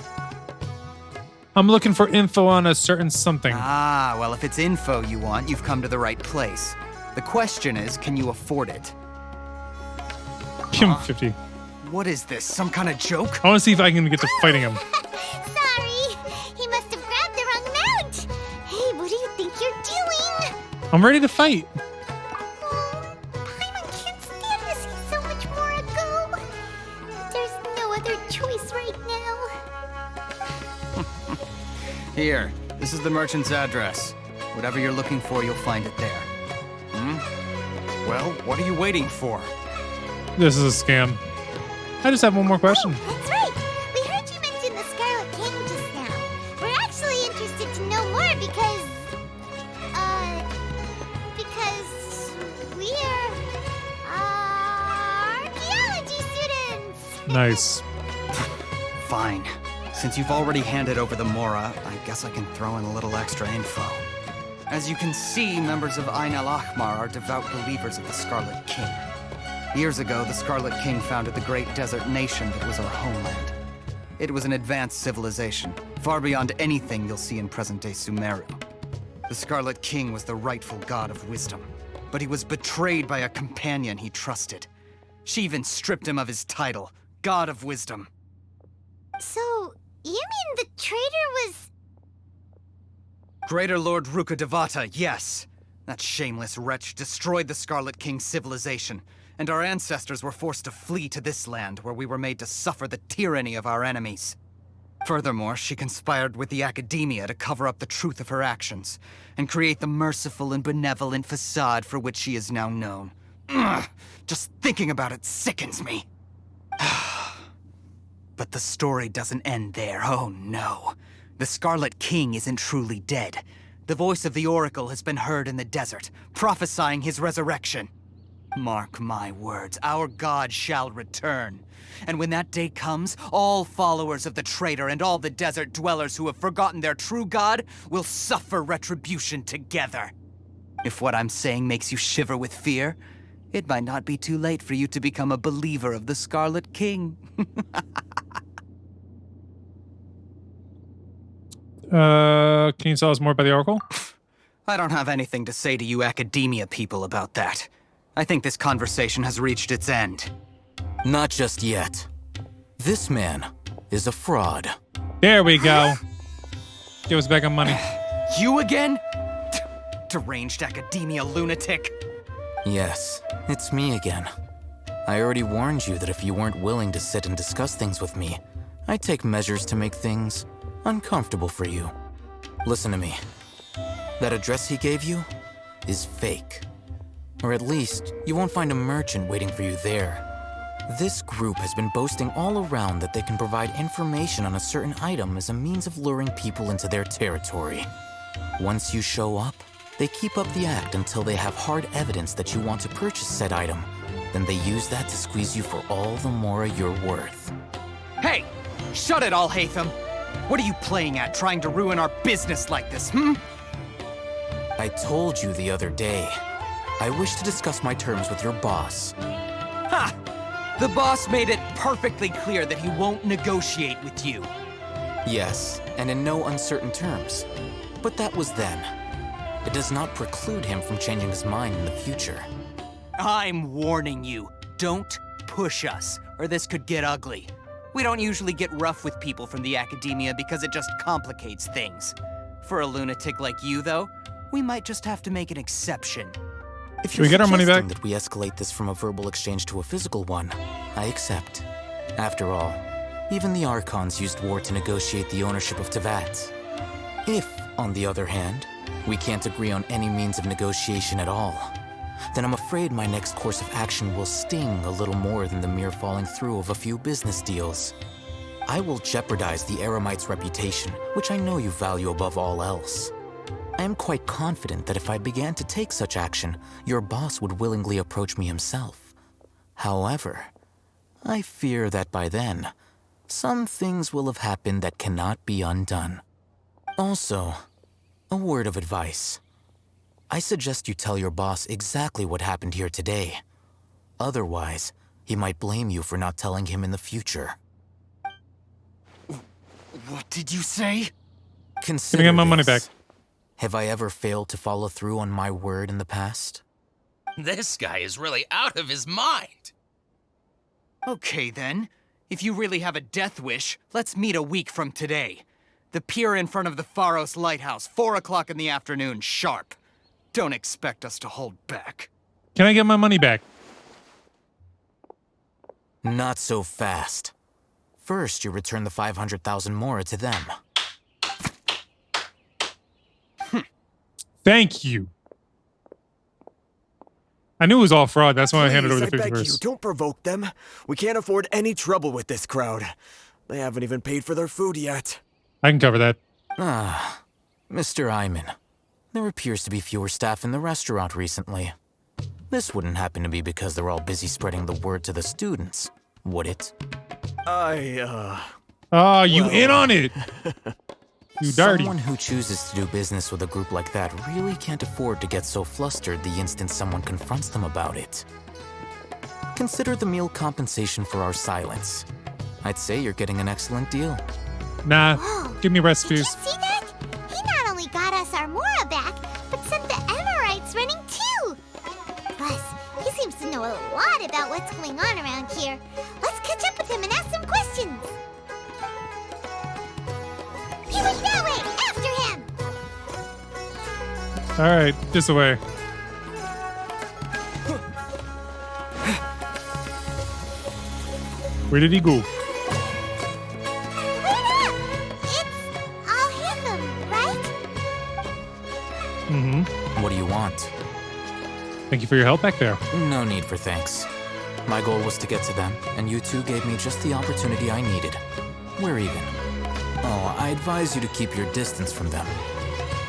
I'm looking for info on a certain something. Ah, well, if it's info you want, you've come to the right place. The question is, can you afford it? Give him 50. What is this, some kind of joke? I want to see if I can get to fighting him. Sorry, he must have grabbed the wrong mount. Hey, what do you think you're doing? I'm ready to fight. Paimon can't stand to see so much Mora go. There's no other choice right now. Here, this is the merchant's address. Whatever you're looking for, you'll find it there. Well, what are you waiting for? This is a scam. I just have one more question. That's right. We heard you mention the Scarlet King just now. We're actually interested to know more because we're archaeology students. Nice. Fine. Since you've already handed over the Mora, I guess I can throw in a little extra info. As you can see, members of Ain al-Ahmar are devout believers of the Scarlet King. Years ago, the Scarlet King founded the great desert nation that was our homeland. It was an advanced civilization, far beyond anything you'll see in present-day Sumeru. The Scarlet King was the rightful god of wisdom, but he was betrayed by a companion he trusted. She even stripped him of his title, God of Wisdom. So, you mean the traitor was... Greater Lord Ruka Devata, yes. That shameless wretch destroyed the Scarlet King's civilization, and our ancestors were forced to flee to this land where we were made to suffer the tyranny of our enemies. Furthermore, she conspired with the academia to cover up the truth of her actions, and create the merciful and benevolent facade for which she is now known. Ugh, just thinking about it sickens me. But the story doesn't end there, oh no. The Scarlet King isn't truly dead. The voice of the Oracle has been heard in the desert, prophesying his resurrection. Mark my words, our god shall return. And when that day comes, all followers of the traitor and all the desert dwellers who have forgotten their true god will suffer retribution together. If what I'm saying makes you shiver with fear, it might not be too late for you to become a believer of the Scarlet King. Can you tell us more about the Oracle? I don't have anything to say to you academia people about that. I think this conversation has reached its end. Not just yet. This man is a fraud. There we go. Give us back our money. You again? Deranged academia lunatic. Yes, it's me again. I already warned you that if you weren't willing to sit and discuss things with me, I'd take measures to make things uncomfortable for you. Listen to me. That address he gave you is fake. Or at least, you won't find a merchant waiting for you there. This group has been boasting all around that they can provide information on a certain item as a means of luring people into their territory. Once you show up, they keep up the act until they have hard evidence that you want to purchase said item. Then they use that to squeeze you for all the more you're worth. Hey! Shut it all, Hatham! What are you playing at, trying to ruin our business like this, I told you the other day. I wish to discuss my terms with your boss. Ha! The boss made it perfectly clear that he won't negotiate with you. Yes, and in no uncertain terms. But that was then. It does not preclude him from changing his mind in the future. I'm warning you, don't push us, or this could get ugly. We don't usually get rough with people from the academia because it just complicates things. For a lunatic like you, though, we might just have to make an exception. If Can you're we get our money suggesting back? that we escalate this from a verbal exchange to a physical one, I accept. After all, even the Archons used war to negotiate the ownership of Tevat. If, on the other hand, we can't agree on any means of negotiation at all, then I'm afraid my next course of action will sting a little more than the mere following through of a few business deals. I will jeopardize the Eremites' reputation, which I know you value above all else. I am quite confident that if I began to take such action, your boss would willingly approach me himself. However, I fear that by then, some things will have happened that cannot be undone. Also, a word of advice. I suggest you tell your boss exactly what happened here today. Otherwise, he might blame you for not telling him in the future. What did you say? Consider get my money this. back. Have I ever failed to follow through on my word in the past? This guy is really out of his mind. Okay then. If you really have a death wish, let's meet a week from today. The pier in front of the Pharos Lighthouse, 4 o'clock in the afternoon, sharp. Don't expect us to hold back. Can I get my money back? Not so fast. First, you return the 500,000 mora to them. Thank you. I knew it was all fraud. That's why I handed over the Please, I 50 beg you, verse. don't provoke them. We can't afford any trouble with this crowd. They haven't even paid for their food yet. I can cover that. Ah, Mr. Iman. There appears to be fewer staff in the restaurant recently. This wouldn't happen to be because they're all busy spreading the word to the students, would it? Oh, you in on it. You dirty. Someone who chooses to do business with a group like that really can't afford to get so flustered the instant someone confronts them about it. Consider the meal compensation for our silence. I'd say you're getting an excellent deal. Nah, Whoa. give me Did recipes. you see that? He not only got us our Mora back, but sent the Emirites running too. Plus, he seems to know a lot about what's going on around here. Let's catch up with him and ask some questions. He went that way! After him! All right, this away. Where did he go? Wait up! It's all him, right? Mm-hmm. What do you want? Thank you for your help back there. No need for thanks. My goal was to get to them, and you two gave me just the opportunity I needed. We're even. Oh, I advise you to keep your distance from them.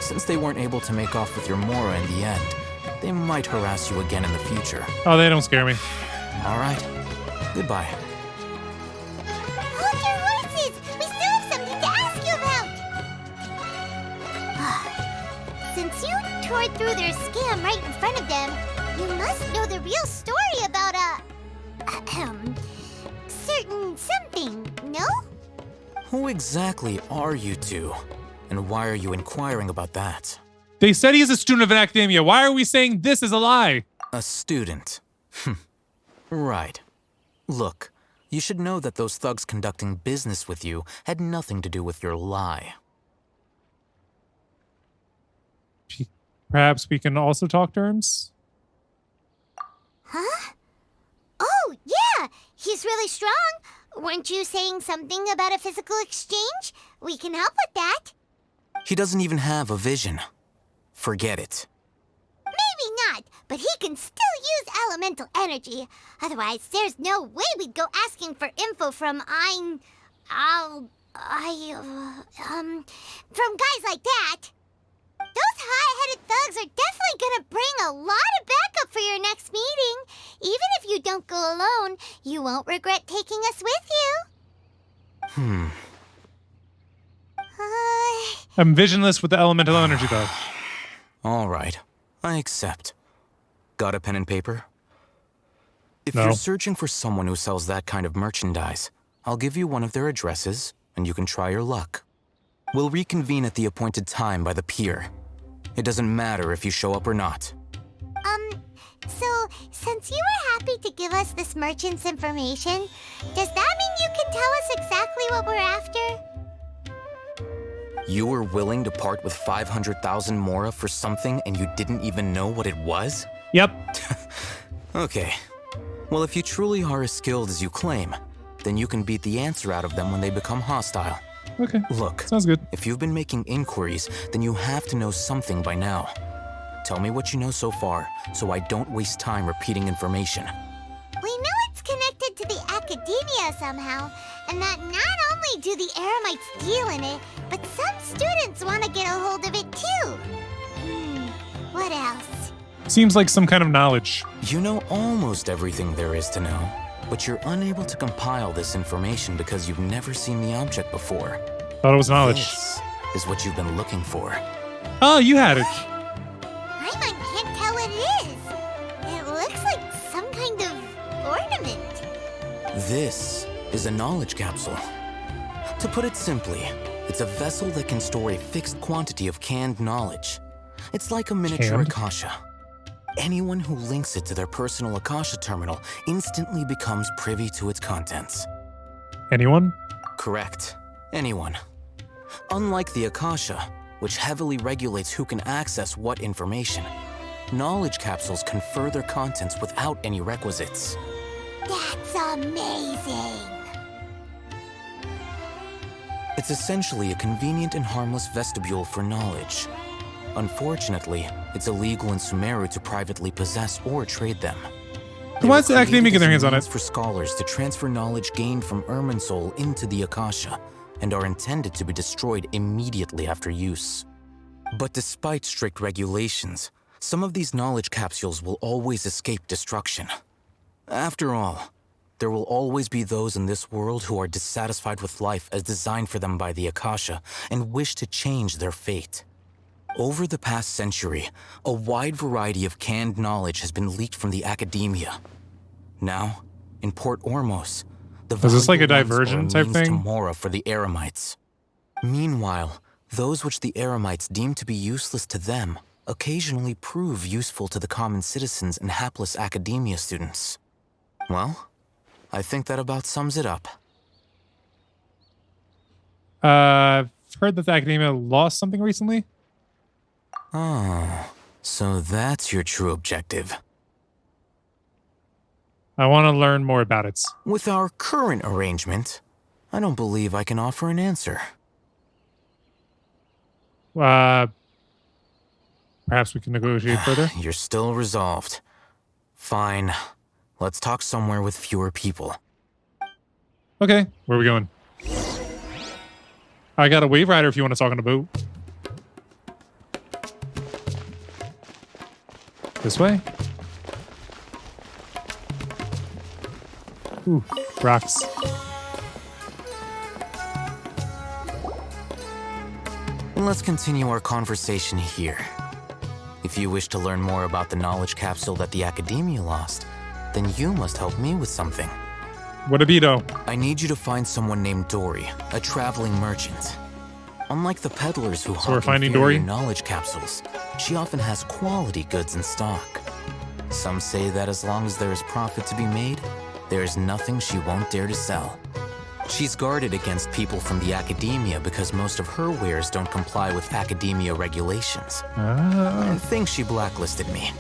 Since they weren't able to make off with your Mora in the end, they might harass you again in the future. Oh, they don't scare me. All right. Goodbye. Hold your horses! We still have something to ask you about! Since you tore through their scam right in front of them, you must know the real story about certain something, no? Who exactly are you two? And why are you inquiring about that? They said he's a student of academia. Why are we saying this is a lie? A student. Right. Look, you should know that those thugs conducting business with you had nothing to do with your lie. Perhaps we can also talk terms? Huh? Oh, yeah! He's really strong! Weren't you saying something about a physical exchange? We can help with that. He doesn't even have a vision. Forget it. Maybe not, but he can still use elemental energy. Otherwise, there's no way we'd go asking for info from from guys like that. Those high-headed thugs are definitely gonna bring a lot of backup for your next meeting. Even if you don't go alone, you won't regret taking us with you. I'm visionless with the elemental energy, though. All right. I accept. Got a pen and paper? If No. you're searching for someone who sells that kind of merchandise, I'll give you one of their addresses, and you can try your luck. We'll reconvene at the appointed time by the pier. It doesn't matter if you show up or not. So, since you were happy to give us this merchant's information, does that mean you can tell us exactly what we're after? You were willing to part with 500,000 Mora for something and you didn't even know what it was? Yep. Okay. Well, if you truly are as skilled as you claim, then you can beat the answer out of them when they become hostile. Okay. Look, sounds good. If you've been making inquiries, then you have to know something by now. Tell me what you know so far, so I don't waste time repeating information. We know it's connected to the academia somehow, and that not only do the Eremites deal in it, but some students want to get a hold of it too. What else? Seems like some kind of knowledge. You know almost everything there is to know, but you're unable to compile this information because you've never seen the object before. Thought it was knowledge. This is what you've been looking for. Oh, you had it. Paimon can't tell what it is. It looks like some kind of ornament. This is a knowledge capsule. To put it simply, it's a vessel that can store a fixed quantity of canned knowledge. It's like a miniature Canned? Akasha. Anyone who links it to their personal Akasha terminal instantly becomes privy to its contents. Anyone? Correct. Anyone. Unlike the Akasha, which heavily regulates who can access what information, knowledge capsules confer their contents without any requisites. That's amazing. It's essentially a convenient and harmless vestibule for knowledge. Unfortunately, it's illegal in Sumeru to privately possess or trade them. Why is the academia getting their hands on it? For scholars to transfer knowledge gained from Irminsul into the Akasha, and are intended to be destroyed immediately after use. But despite strict regulations, some of these knowledge capsules will always escape destruction. After all, there will always be those in this world who are dissatisfied with life as designed for them by the Akasha and wish to change their fate. Over the past century, a wide variety of canned knowledge has been leaked from the academia. Now, in Port Ormos, the is this like a valuable ones diversion are type means to thing? Mora for the Eremites. Meanwhile, those which the Eremites deem to be useless to them occasionally prove useful to the common citizens and hapless academia students. Well, I think that about sums it up. I've heard that the academia lost something recently. Oh, so that's your true objective. I want to learn more about it. With our current arrangement, I don't believe I can offer an answer. Perhaps we can negotiate further. You're still resolved. Fine. Let's talk somewhere with fewer people. Okay, where are we going? I got a wave rider if you want to talk on a boat. This way? Ooh, rocks. Let's continue our conversation here. If you wish to learn more about the knowledge capsule that the academia lost, then you must help me with something. What a beto. I need you to find someone named Dory, a traveling merchant. Unlike the peddlers who So we're hawk finding inferior Dory? knowledge capsules, she often has quality goods in stock. Some say that as long as there is profit to be made, there is nothing she won't dare to sell. She's guarded against people from the academia because most of her wares don't comply with academia regulations. I think she blacklisted me.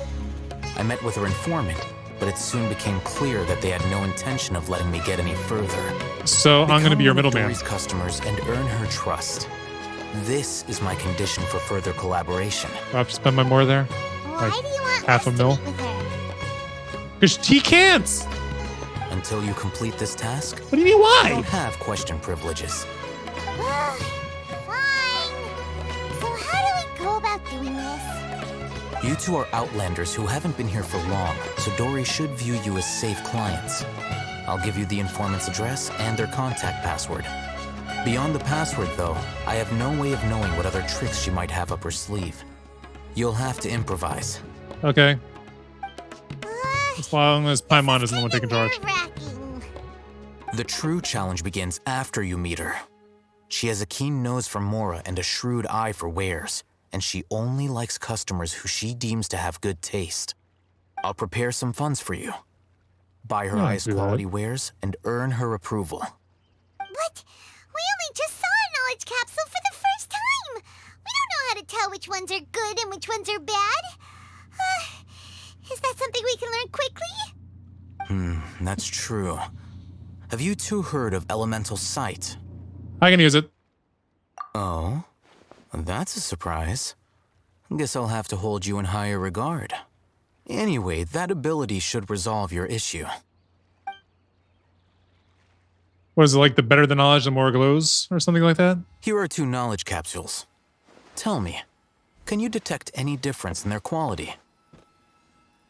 I met with her informant, but it soon became clear that they had no intention of letting me get any further. So I'm going to be your Become one of middleman. Dory's customers and earn her trust. This is my condition for further collaboration. Do I have to spend my more there? Why do you want half a us to mil? meet with her? Because he can't! Until you complete this task, What do you mean, why? I don't have question privileges. Fine. So how do we go about doing this? You two are outlanders who haven't been here for long, so Dory should view you as safe clients. I'll give you the informant's address and their contact password. Beyond the password, though, I have no way of knowing what other tricks she might have up her sleeve. You'll have to improvise. Okay. As long as Paimon isn't the one taking charge. The true challenge begins after you meet her. She has a keen nose for Mora and a shrewd eye for wares, and she only likes customers who she deems to have good taste. I'll prepare some funds for you. Buy her Yeah, highest do that. quality wares and earn her approval. tell which ones are good and which ones are bad? Is that something we can learn quickly? That's true. Have you two heard of elemental sight? I can use it. Oh, that's a surprise. Guess I'll have to hold you in higher regard. Anyway, that ability should resolve your issue. Was it like the better the knowledge, the more it glows, or something like that? Here are 2 knowledge capsules. Tell me, can you detect any difference in their quality?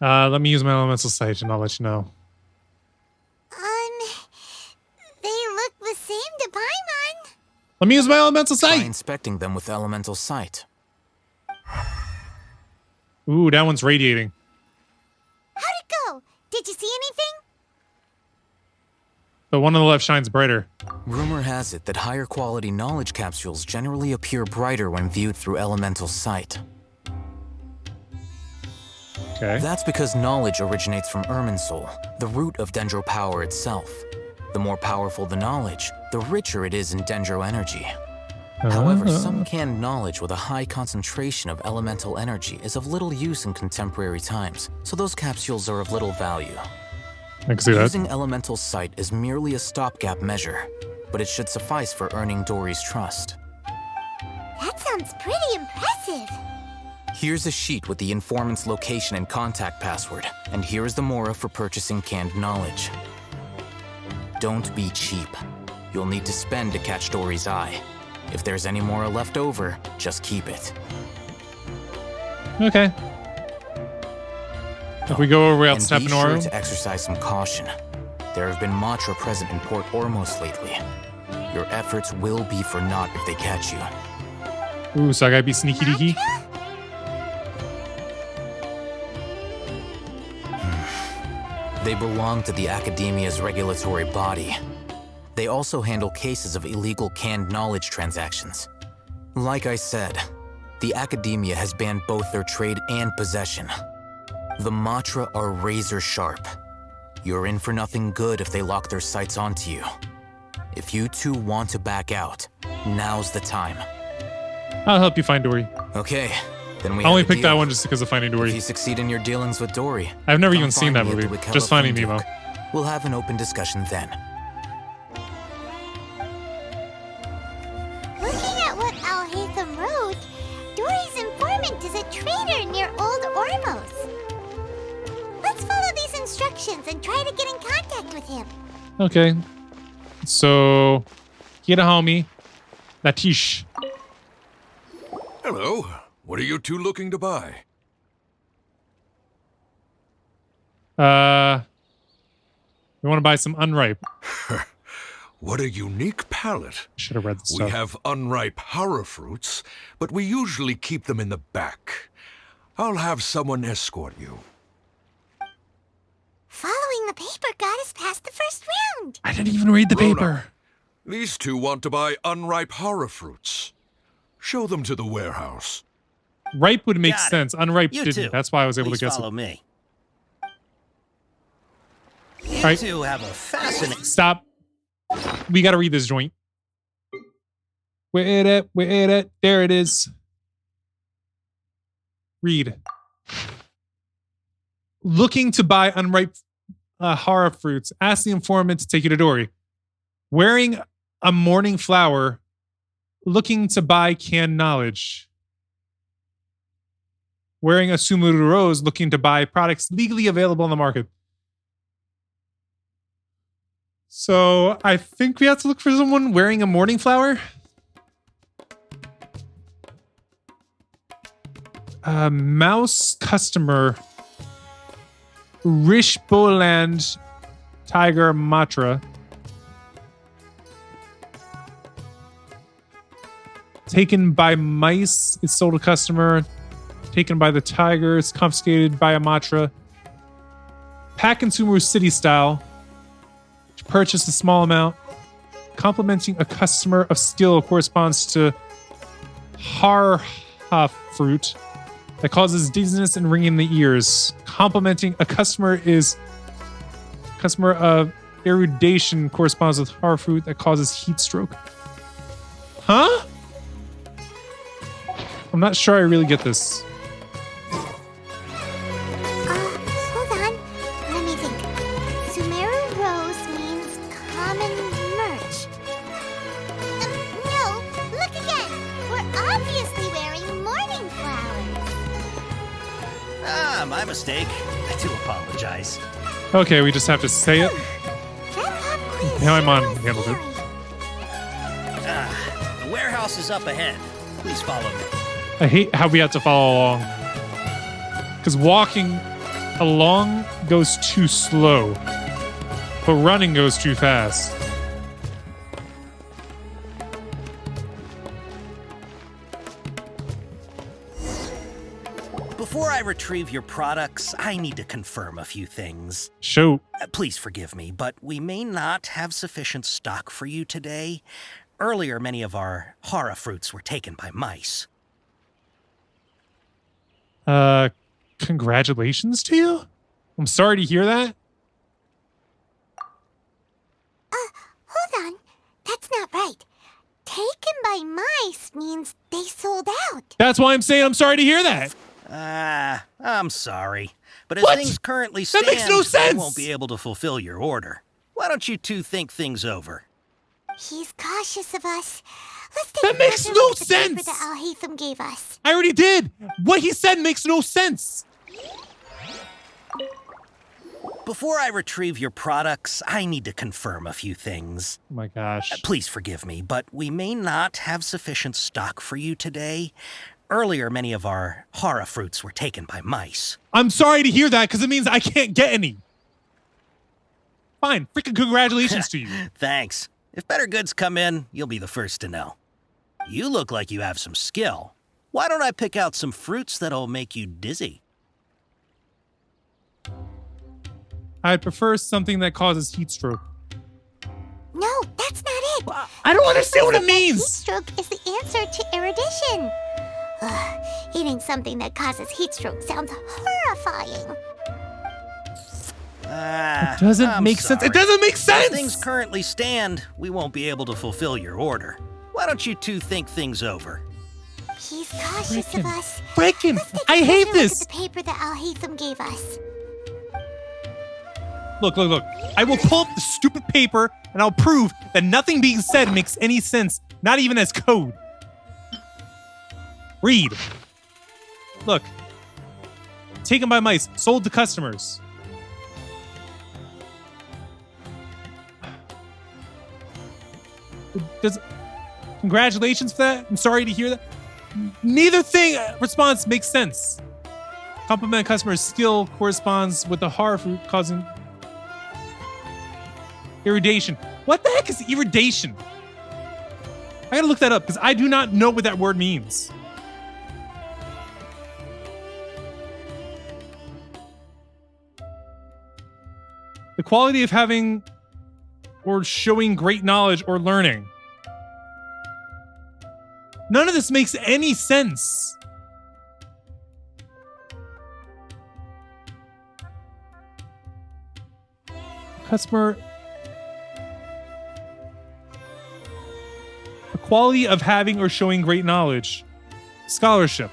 Let me use my elemental sight and I'll let you know. They look the same to Paimon. Let me use my elemental Try sight! inspecting them with elemental sight. Ooh, that one's radiating. How'd it go? Did you see anything? The one on the left shines brighter. Rumor has it that higher quality knowledge capsules generally appear brighter when viewed through elemental sight. Okay. That's because knowledge originates from Irminsul, the root of Dendro power itself. The more powerful the knowledge, the richer it is in Dendro energy. However, some canned knowledge with a high concentration of elemental energy is of little use in contemporary times, so those capsules are of little value. I can see that. Using elemental sight is merely a stopgap measure, but it should suffice for earning Dory's trust. That sounds pretty impressive. Here's a sheet with the informant's location and contact password, and here's the Mora for purchasing canned knowledge. Don't be cheap. You'll need to spend to catch Dory's eye. If there's any Mora left over, just keep it. Okay. If we go over without And stepping be sure Oro. to exercise some caution. There have been Matra present in Port Ormos lately. Your efforts will be for naught if they catch you. Ooh, so I gotta be sneaky deaky. They belong to the Academia's regulatory body. They also handle cases of illegal canned knowledge transactions. Like I said, the Academia has banned both their trade and possession. The Matra are razor sharp. You're in for nothing good if they lock their sights onto you. If you two want to back out, now's the time. I'll help you find Dory. Okay, then we I only have a picked that deal. one just because of Finding If Dory. you succeed in your dealings with Dory, I've never come even seen find that me at movie. the Wicala Just Finding Funduk. Nemo. We'll have an open discussion then. Looking at what Al-Haytham wrote, Dory's informant is a trader near Old Ormos. Let's follow these instructions and try to get in contact with him. Okay. So, Hirahami, Latish. Hello. What are you two looking to buy? We want to buy some unripe. What a unique palate. Should have read the We stuff. have unripe horror fruits, but we usually keep them in the back. I'll have someone escort you. Following the paper got us past the first round. I didn't even read the Rona, paper. These two want to buy unripe horror fruits. Show them to the warehouse. Ripe would make Got it. sense. Unripe You didn't. too. That's why I was able Please to guess follow it. me. You All right. two have a fascinating... Stop. We got to read this joint. Where it? Where it? There it is. Read. Looking to buy unripe horror fruits. Ask the informant to take you to Dory. Wearing a morning flower. Looking to buy canned knowledge. Wearing a Sumuru rose. Looking to buy products legally available on the market. So I think we have to look for someone wearing a morning flower. Mouse customer. Rish Boland Tiger Matra. Taken by mice. It's sold to customer. Taken by the tiger. It's confiscated by a Matra. Pack consumer city style. Purchase a small amount. Complimenting a customer of skill corresponds to harha fruit that causes dizziness and ringing in the ears. Complimenting a customer of erudition corresponds with har fruit that causes heat stroke. Huh? I'm not sure I really get this. Hold on. Let me think. Sumeru Rose means common merch. No, look again. We're obviously wearing mourning flowers. Ah, my mistake. I do apologize. Okay, we just have to say it. Now I'm on handled it. The warehouse is up ahead. Please follow me. I hate how we have to follow along. Because walking along goes too slow, but running goes too fast. Before I retrieve your products, I need to confirm a few things. Shoot. Please forgive me, but we may not have sufficient stock for you today. Earlier, many of our hara fruits were taken by mice. Congratulations to you? I'm sorry to hear that. Hold on. That's not right. Taken by mice means they sold out. That's why I'm saying I'm sorry to hear that. I'm sorry. But as What? things currently That stand, makes no sense! we won't be able to fulfill your order. Why don't you two think things over? He's cautious of us. Let's take That a makes closer no look at the paper sense! that Al-Haytham gave us. I already did. What he said makes no sense. Before I retrieve your products, I need to confirm a few things. Oh my gosh. Please forgive me, but we may not have sufficient stock for you today. Earlier, many of our hara fruits were taken by mice. I'm sorry to hear that because it means I can't get any. Fine. Freaking congratulations to you. Thanks. If better goods come in, you'll be the first to know. You look like you have some skill. Why don't I pick out some fruits that'll make you dizzy? I'd prefer something that causes heat stroke. No, that's not it. I don't understand what it Heat means. stroke is the answer to erudition. Eating something that causes heat stroke sounds horrifying. It doesn't make sense. It doesn't make sense. As things currently stand, we won't be able to fulfill your order. Why don't you two think things over? He's cautious of us. Frickin', Let's take a I hate closer look this. at the paper that Al-Haytham gave us. Look. I will pull up the stupid paper and I'll prove that nothing being said makes any sense, not even as code. Read. Look. Taken by mice, sold to customers. Congratulations for that. I'm sorry to hear that. Neither thing response makes sense. Compliment customer's skill corresponds with the horror fruit causing irradiation. What the heck is irradiation? I gotta look that up because I do not know what that word means. The quality of having or showing great knowledge or learning. None of this makes any sense. Customer. The quality of having or showing great knowledge. Scholarship.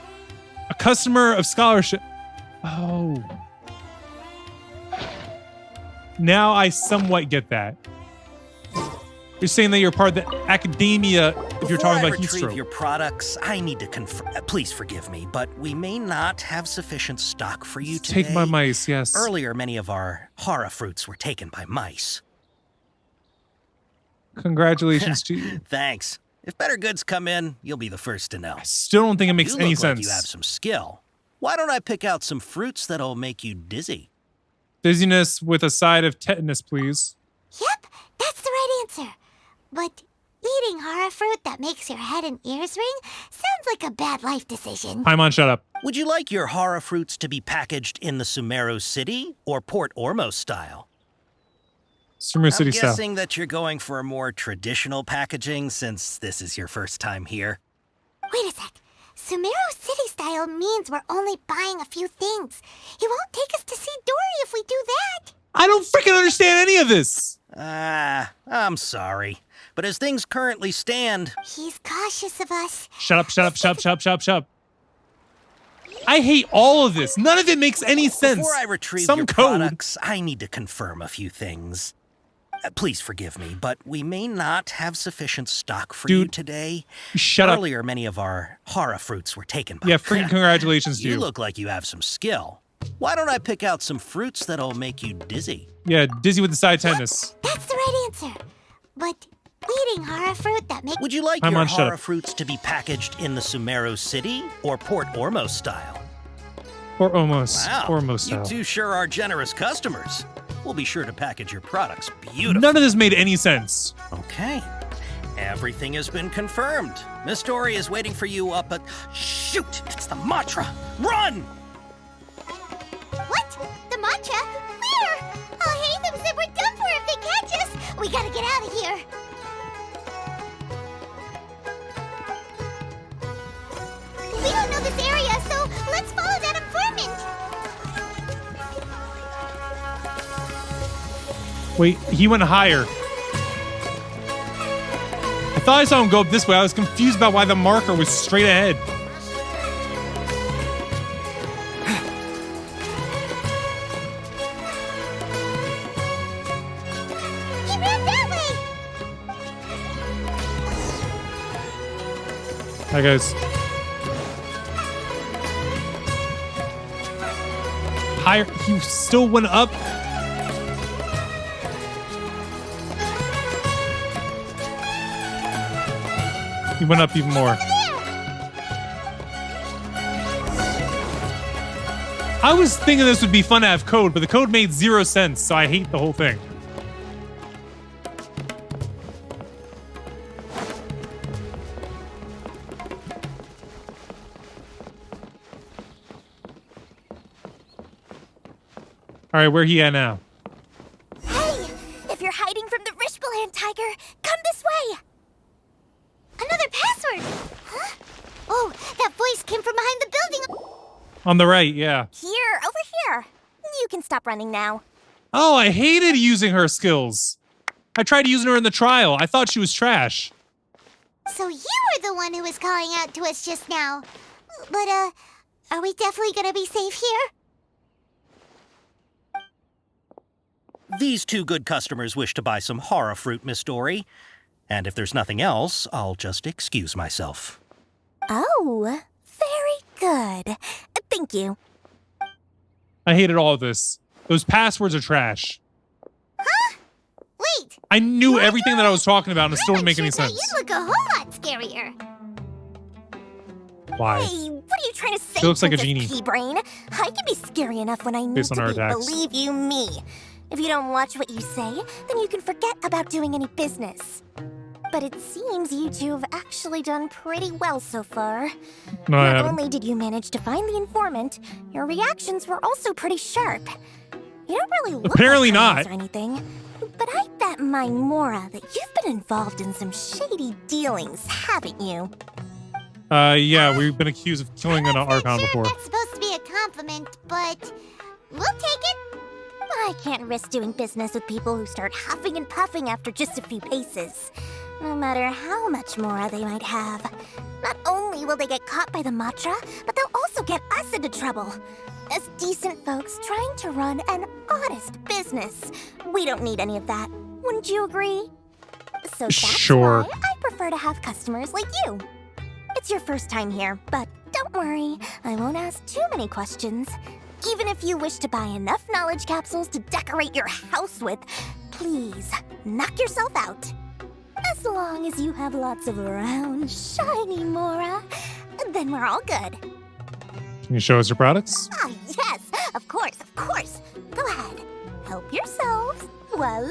A customer of scholarship. Oh. Now I somewhat get that. You're saying that you're part of the academia if you're talking about heat Before I retrieve stroke. your products, I need to confirm. Please forgive me, but we may not have sufficient stock for you today. Taken by mice, yes. Earlier, many of our hara fruits were taken by mice. Congratulations to you. Thanks. If better goods come in, you'll be the first to know. I still don't think it makes any look like sense. you have some skill. Why don't I pick out some fruits that'll make you dizzy? Dizziness with a side of tetanus, please. Yep, that's the right answer. But eating hara fruit that makes your head and ears ring sounds like a bad life decision. Paimon, shut up. Would you like your hara fruits to be packaged in the Sumeru City or Port Ormos style? Sumeru City I'm style. guessing that you're going for a more traditional packaging since this is your first time here. Wait a sec. Sumeru City style means we're only buying a few things. He won't take us to see Dory if we do that. I don't freaking understand any of this. I'm sorry. But as things currently stand... He's cautious of us. Shut up. I hate all of this. None of it makes any sense. Before I retrieve Some your code. products, I need to confirm a few things. Please forgive me, but we may not have sufficient stock for you today. Shut up. Earlier, many of our hara fruits were taken by... Yeah, freaking congratulations to You you. look like you have some skill. Why don't I pick out some fruits that'll make you dizzy? Yeah, dizzy with the side tennis. That's the right answer. But eating hara fruit that makes... Would you like Hi, your Mon, shut hara up. fruits to be packaged in the Sumeru City or Port Ormos style? Or almost. Wow, Almost you style. two sure are generous customers. We'll be sure to package your products beautifully. None of this made any sense. Okay. Everything has been confirmed. Miss Dory is waiting for you up at... Shoot! It's the mantra! Run! What? The mantra? Where? Oh, hey, them said we're done for if they catch us. We gotta get out of here. We don't know this area, so let's follow that informant. Wait, he went higher. I thought I saw him go up this way. I was confused about why the marker was straight ahead. He ran that way. Hi, guys. Higher. He still went up. He went up even more. I was thinking this would be fun to have code, but the code made 0 sense, so I hate the whole thing. All right, where he at now? Hey, if you're hiding from the Rishbaland tiger, come this way. Another password. Huh? Oh, that voice came from behind the building. On the right, yeah. Here, over here. You can stop running now. Oh, I hated using her skills. I tried using her in the trial. I thought she was trash. So you were the one who was calling out to us just now. But, are we definitely gonna be safe here? These two good customers wish to buy some hara fruit, Miss Dory. And if there's nothing else, I'll just excuse myself. Oh, very good. Thank you. I hated all of this. Those passwords are trash. Huh? Wait. I knew everything that I was talking about and it still didn't make any You sense. look a whole lot scarier. Why? Hey, what are you trying to say? She looks like a Princess genie. Pea-brain? I can be scary enough when I need Based on to our be. attacks. Believe you me. If you don't watch what you say, then you can forget about doing any business. But it seems you two have actually done pretty well so far. No, I Not haven't. only did you manage to find the informant, your reactions were also pretty sharp. You don't really look Apparently like criminals not. or anything, but I bet my Mora that you've been involved in some shady dealings, haven't you? Yeah, we've been accused of killing an Archon before. That's supposed to be a compliment, but we'll take it. I can't risk doing business with people who start huffing and puffing after just a few paces. No matter how much Mora they might have. Not only will they get caught by the Matra, but they'll also get us into trouble. As decent folks trying to run an honest business. We don't need any of that. Wouldn't you agree? So that's Sure. why I prefer to have customers like you. It's your first time here, but don't worry. I won't ask too many questions. Even if you wish to buy enough knowledge capsules to decorate your house with, please knock yourself out. As long as you have lots of round, shiny Mora, then we're all good. Can you show us your products? Ah, yes, of course, of course. Go ahead, help yourselves. Voila!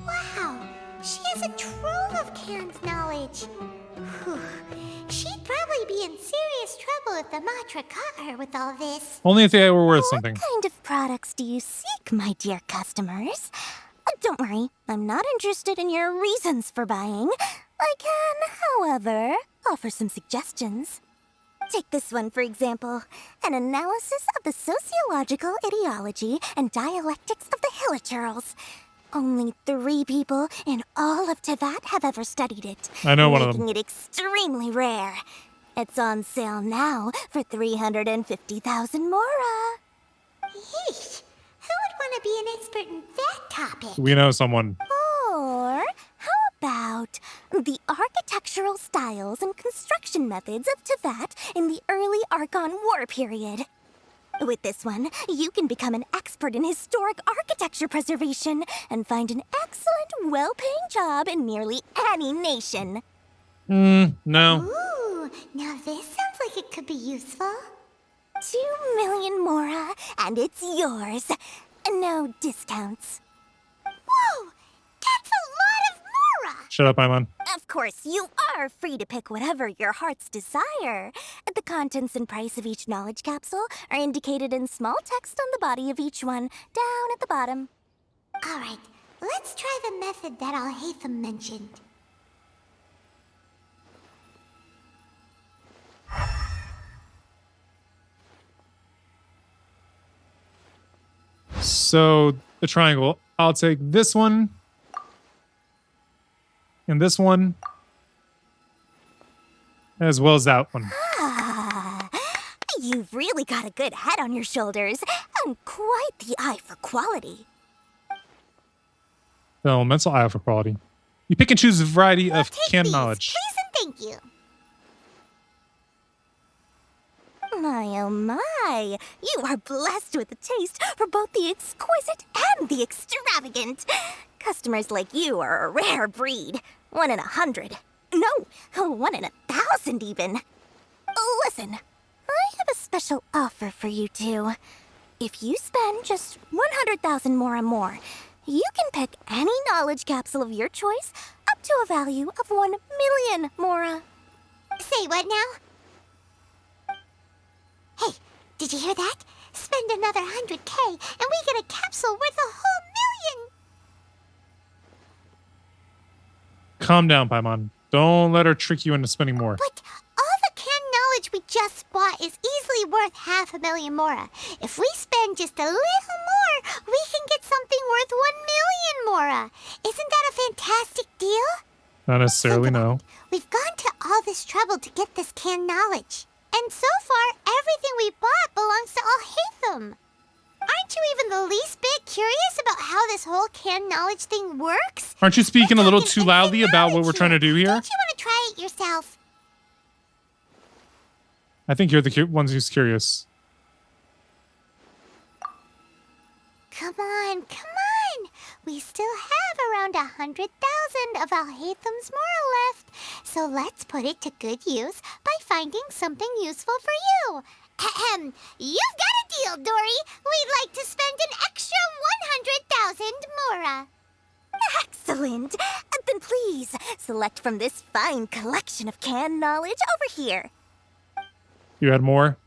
Wow, she has a trove of canned knowledge. Whew. She'd probably be in serious trouble if the Matra caught her with all this. Only if they were worth something. What kind of products do you seek, my dear customers? Don't worry, I'm not interested in your reasons for buying. I can, however, offer some suggestions. Take this one, for example. An analysis of the sociological ideology and dialectics of the Hilichurls. Only 3 people in all of Tevat have ever studied it. I know one of them. Making it extremely rare. It's on sale now for 350,000 mora. Yeesh. Who would want to be an expert in that topic? We know someone. Or how about the architectural styles and construction methods of Teyvat in the early Archon War period? With this one, you can become an expert in historic architecture preservation and find an excellent, well-paying job in nearly any nation. No. Ooh, now this sounds like it could be useful. 2 million mora, and it's yours. No discounts. Whoa! That's a lot of mora! Shut up, Paimon. Of course, you are free to pick whatever your heart's desire. The contents and price of each knowledge capsule are indicated in small text on the body of each one, down at the bottom. Alright, let's try the method that Alhaitham mentioned. So, the triangle. I'll take this one. And this one. As well as that one. Ah, you've really got a good head on your shoulders, and quite the eye for quality. The elemental eye for quality. You pick and choose a variety of canned knowledge. Please and thank you. My, oh my, you are blessed with a taste for both the exquisite and the extravagant. Customers like you are a rare breed. 1 in 100. No, 1 in 1,000 even. Listen, I have a special offer for you two. If you spend just 100,000 more and more, you can pick any knowledge capsule of your choice up to a value of 1 million mora. Say what now? Hey, did you hear that? Spend another 100K and we get a capsule worth a whole million! Calm down, Paimon. Don't let her trick you into spending more. But all the canned knowledge we just bought is easily worth 500,000 mora. If we spend just a little more, we can get something worth 1 million mora. Isn't that a fantastic deal? Not necessarily, no. We've gone to all this trouble to get this canned knowledge. And so far, everything we bought belongs to Alhaitham. Aren't you even the least bit curious about how this whole canned knowledge thing works? Aren't you speaking a little too loudly about what we're trying to do here? Don't you want to try it yourself? I think you're the one who's curious. Come on, come on! We still have around 100,000 of Alhaitham's moral left, so let's put it to good use by finding something useful for you. Ahem, you've got a deal, Dory. We'd like to spend an extra 100,000 mora. Excellent. Then please select from this fine collection of canned knowledge over here. You had more?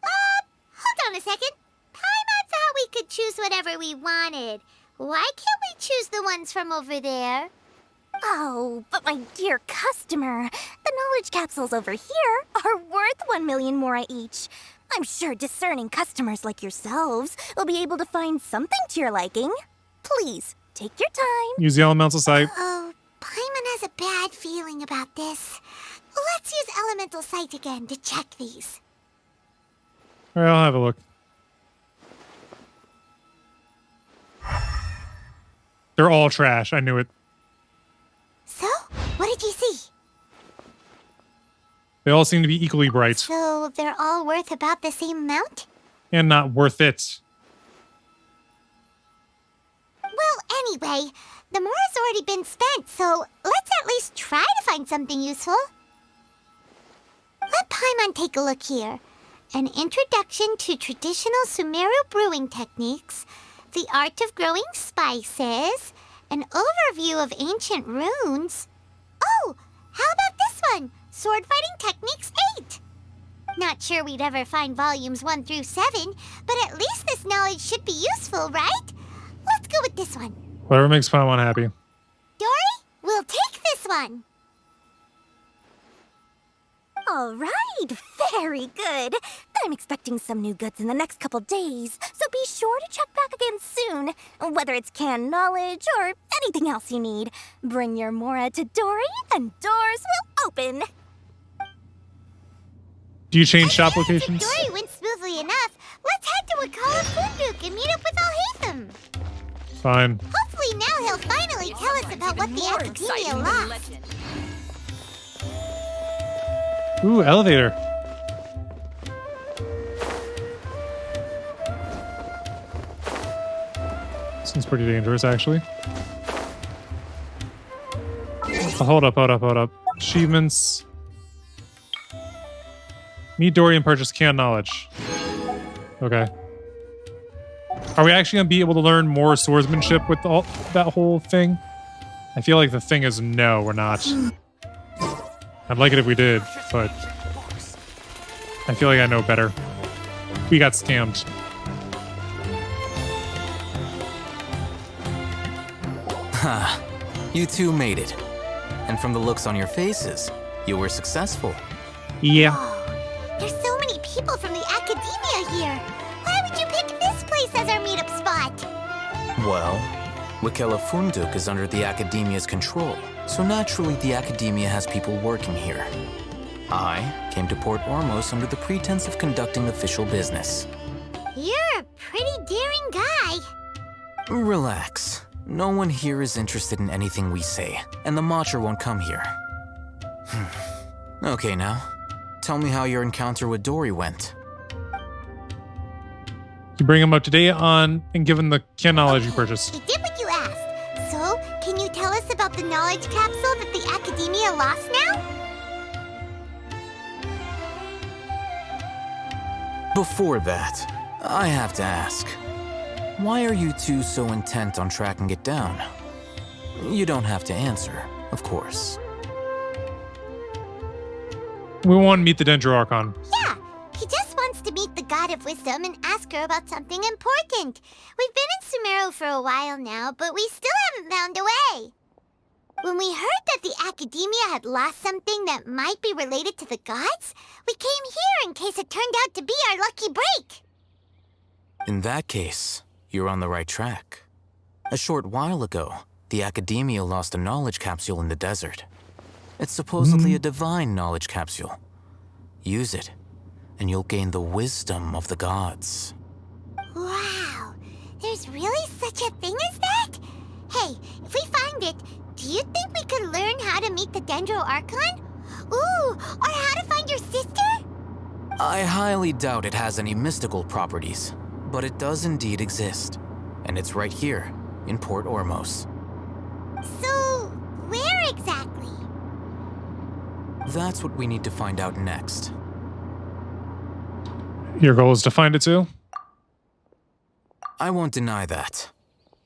Hold on a second. Paimon thought we could choose whatever we wanted. Why can't we choose the ones from over there? Oh, but my dear customer, the knowledge capsules over here are worth 1 million mora each. I'm sure discerning customers like yourselves will be able to find something to your liking. Please, take your time. Use the elemental sight. Oh, Paimon has a bad feeling about this. Let's use elemental sight again to check these. All right, I'll have a look. They're all trash. I knew it. So, what did you see? They all seem to be equally bright. So, they're all worth about the same amount? And not worth it. Well, anyway, the mora's already been spent, so let's at least try to find something useful. Let Paimon take a look here. An introduction to traditional Sumeru brewing techniques, the art of growing spices, an overview of ancient runes. Oh, how about this one? Sword Fighting Techniques 8. Not sure we'd ever find volumes 1 through 7, but at least this knowledge should be useful, right? Let's go with this one. Whatever makes Paimon happy. Dory, we'll take this one. All right, very good. I'm expecting some new goods in the next couple days, so be sure to check back again soon. Whether it's canned knowledge or anything else you need, bring your Mora to Dory and doors will open. Do you change shop locations? Dory went smoothly enough. Let's head to Wakala Funduk and meet up with Al-Haytham. Fine. Hopefully now he'll finally tell us about what the Academia lost. Ooh, elevator. Seems pretty dangerous, actually. Oh, hold up. Achievements. Meet Dory and purchase canned knowledge. Okay. Are we actually going to be able to learn more swordsmanship with that whole thing? I feel like the thing is no, we're not. I'd like it if we did, but I feel like I know better. We got scammed. Ha! You two made it. And from the looks on your faces, you were successful. Yeah. Oh, there's so many people from the Academia here. Why would you pick this place as our meetup spot? Well, Wakela Funduk is under the Academia's control, so naturally the Academia has people working here. I came to Port Ormos under the pretense of conducting official business. You're a pretty daring guy. Relax. No one here is interested in anything we say, and the Macher won't come here. Okay now, tell me how your encounter with Dory went. You bring him up to date on and give him the canned knowledge you purchased. He did what you asked. So, can you tell us about the knowledge capsule that the Academia lost now? Before that, I have to ask, why are you two so intent on tracking it down? You don't have to answer, of course. We want to meet the Dendro Archon. Yeah, he just wants to meet the God of Wisdom and ask her about something important. We've been in Sumeru for a while now, but we still haven't found a way. When we heard that the Academia had lost something that might be related to the gods, we came here in case it turned out to be our lucky break. In that case, you're on the right track. A short while ago, the Academia lost a knowledge capsule in the desert. It's supposedly a divine knowledge capsule. Use it, and you'll gain the wisdom of the gods. Wow, there's really such a thing as that? Hey, if we find it, do you think we could learn how to meet the Dendro Archon? Ooh, or how to find your sister? I highly doubt it has any mystical properties, but it does indeed exist. And it's right here, in Port Ormos. So, where exactly? That's what we need to find out next. Your goal is to find it too? I won't deny that.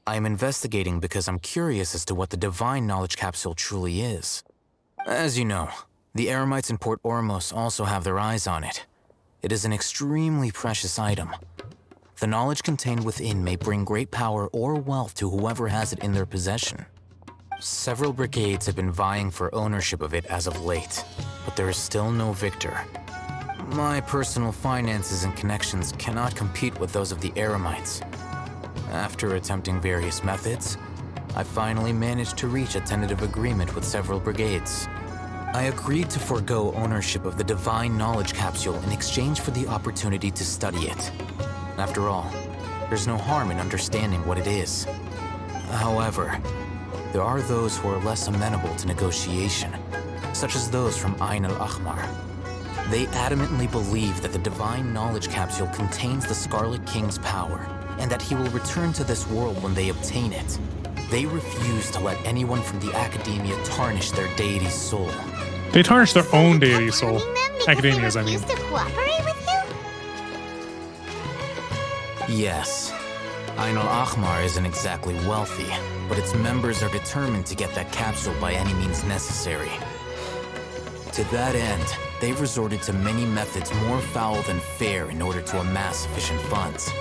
I am investigating because I'm curious as to what the divine knowledge capsule truly is. As you know, the Eremites in Port Ormos also have their eyes on it. It is an extremely precious item. The knowledge contained within may bring great power or wealth to whoever has it in their possession. Several brigades have been vying for ownership of it as of late, but there is still no victor. My personal finances and connections cannot compete with those of the Eremites. After attempting various methods, I finally managed to reach a tentative agreement with several brigades. I agreed to forego ownership of the divine knowledge capsule in exchange for the opportunity to study it. After all, there's no harm in understanding what it is. However, there are those who are less amenable to negotiation, such as those from Ain al-Ahmar. They adamantly believe that the divine knowledge capsule contains the Scarlet King's power, and that he will return to this world when they obtain it. They refuse to let anyone from the Academia tarnish their deity's soul. They tarnish their own deity's soul. Academia's, I mean. To cooperate with you? Yes. Ain al-Ahmar isn't exactly wealthy, but its members are determined to get that capsule by any means necessary. To that end, they've resorted to many methods more foul than fair in order to amass sufficient funds.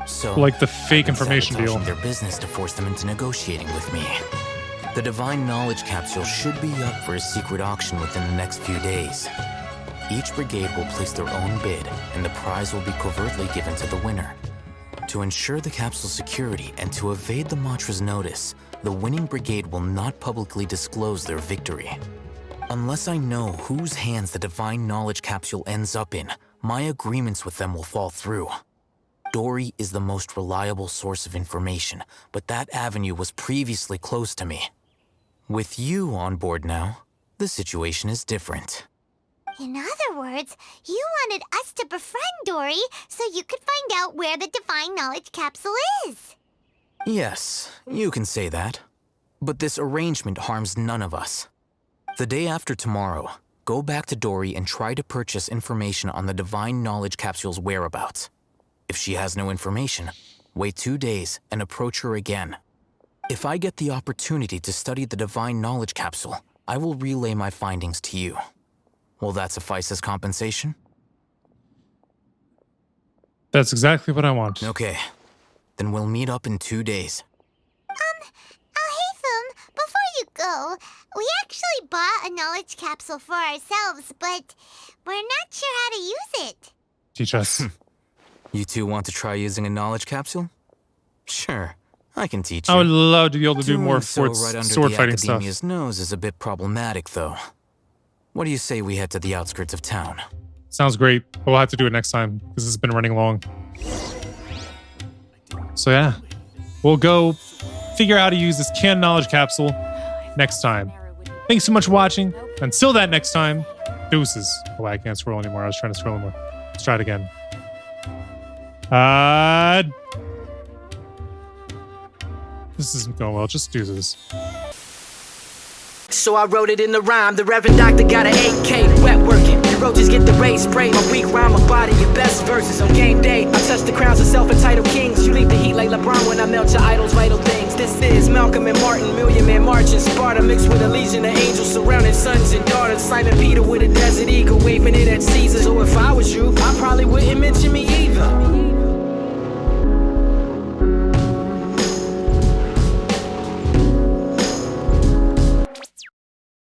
So, like the fake information deal. Their business to force them into negotiating with me. The divine knowledge capsule should be up for a secret auction within the next few days. Each brigade will place their own bid, and the prize will be covertly given to the winner. To ensure the capsule's security and to evade the Matra's notice, the winning brigade will not publicly disclose their victory. Unless I know whose hands the divine knowledge capsule ends up in, my agreements with them will fall through. Dory is the most reliable source of information, but that avenue was previously closed to me. With you on board now, the situation is different. In other words, you wanted us to befriend Dory so you could find out where the divine knowledge capsule is. Yes, you can say that. But this arrangement harms none of us. The day after tomorrow, go back to Dory and try to purchase information on the divine knowledge capsule's whereabouts. If she has no information, wait 2 days and approach her again. If I get the opportunity to study the divine knowledge capsule, I will relay my findings to you. Will that suffice as compensation? That's exactly what I want. Okay. Then we'll meet up in 2 days. Haytham, before you go, we actually bought a knowledge capsule for ourselves, but we're not sure how to use it. Teach us. You two want to try using a knowledge capsule? Sure, I can teach you. I would love to be able to do more so sword right under fighting the stuff. Academia's nose is a bit problematic, though. What do you say we head to the outskirts of town? Sounds great. But we'll have to do it next time because this has been running long. So yeah, we'll go figure out how to use this canned knowledge capsule next time. Thanks so much for watching. Until that next time, deuces. Oh, I can't scroll anymore. I was trying to scroll more. Let's try it again. This isn't going well. Just do this. So I wrote it in the rhyme. The Reverend Doctor got an 8K, wet working. Roaches get the race spray. My weak rhyme, my body, your best verses on game day. I touch the crowns of self-entitled kings. You leave the heat like LeBron when I melt your idols' vital things. This is Malcolm and Martin, Million Man March in Sparta, mixed with a legion of angels surrounding sons and daughters. Simon Peter with a desert eagle, waving it at Caesar. So if I was you,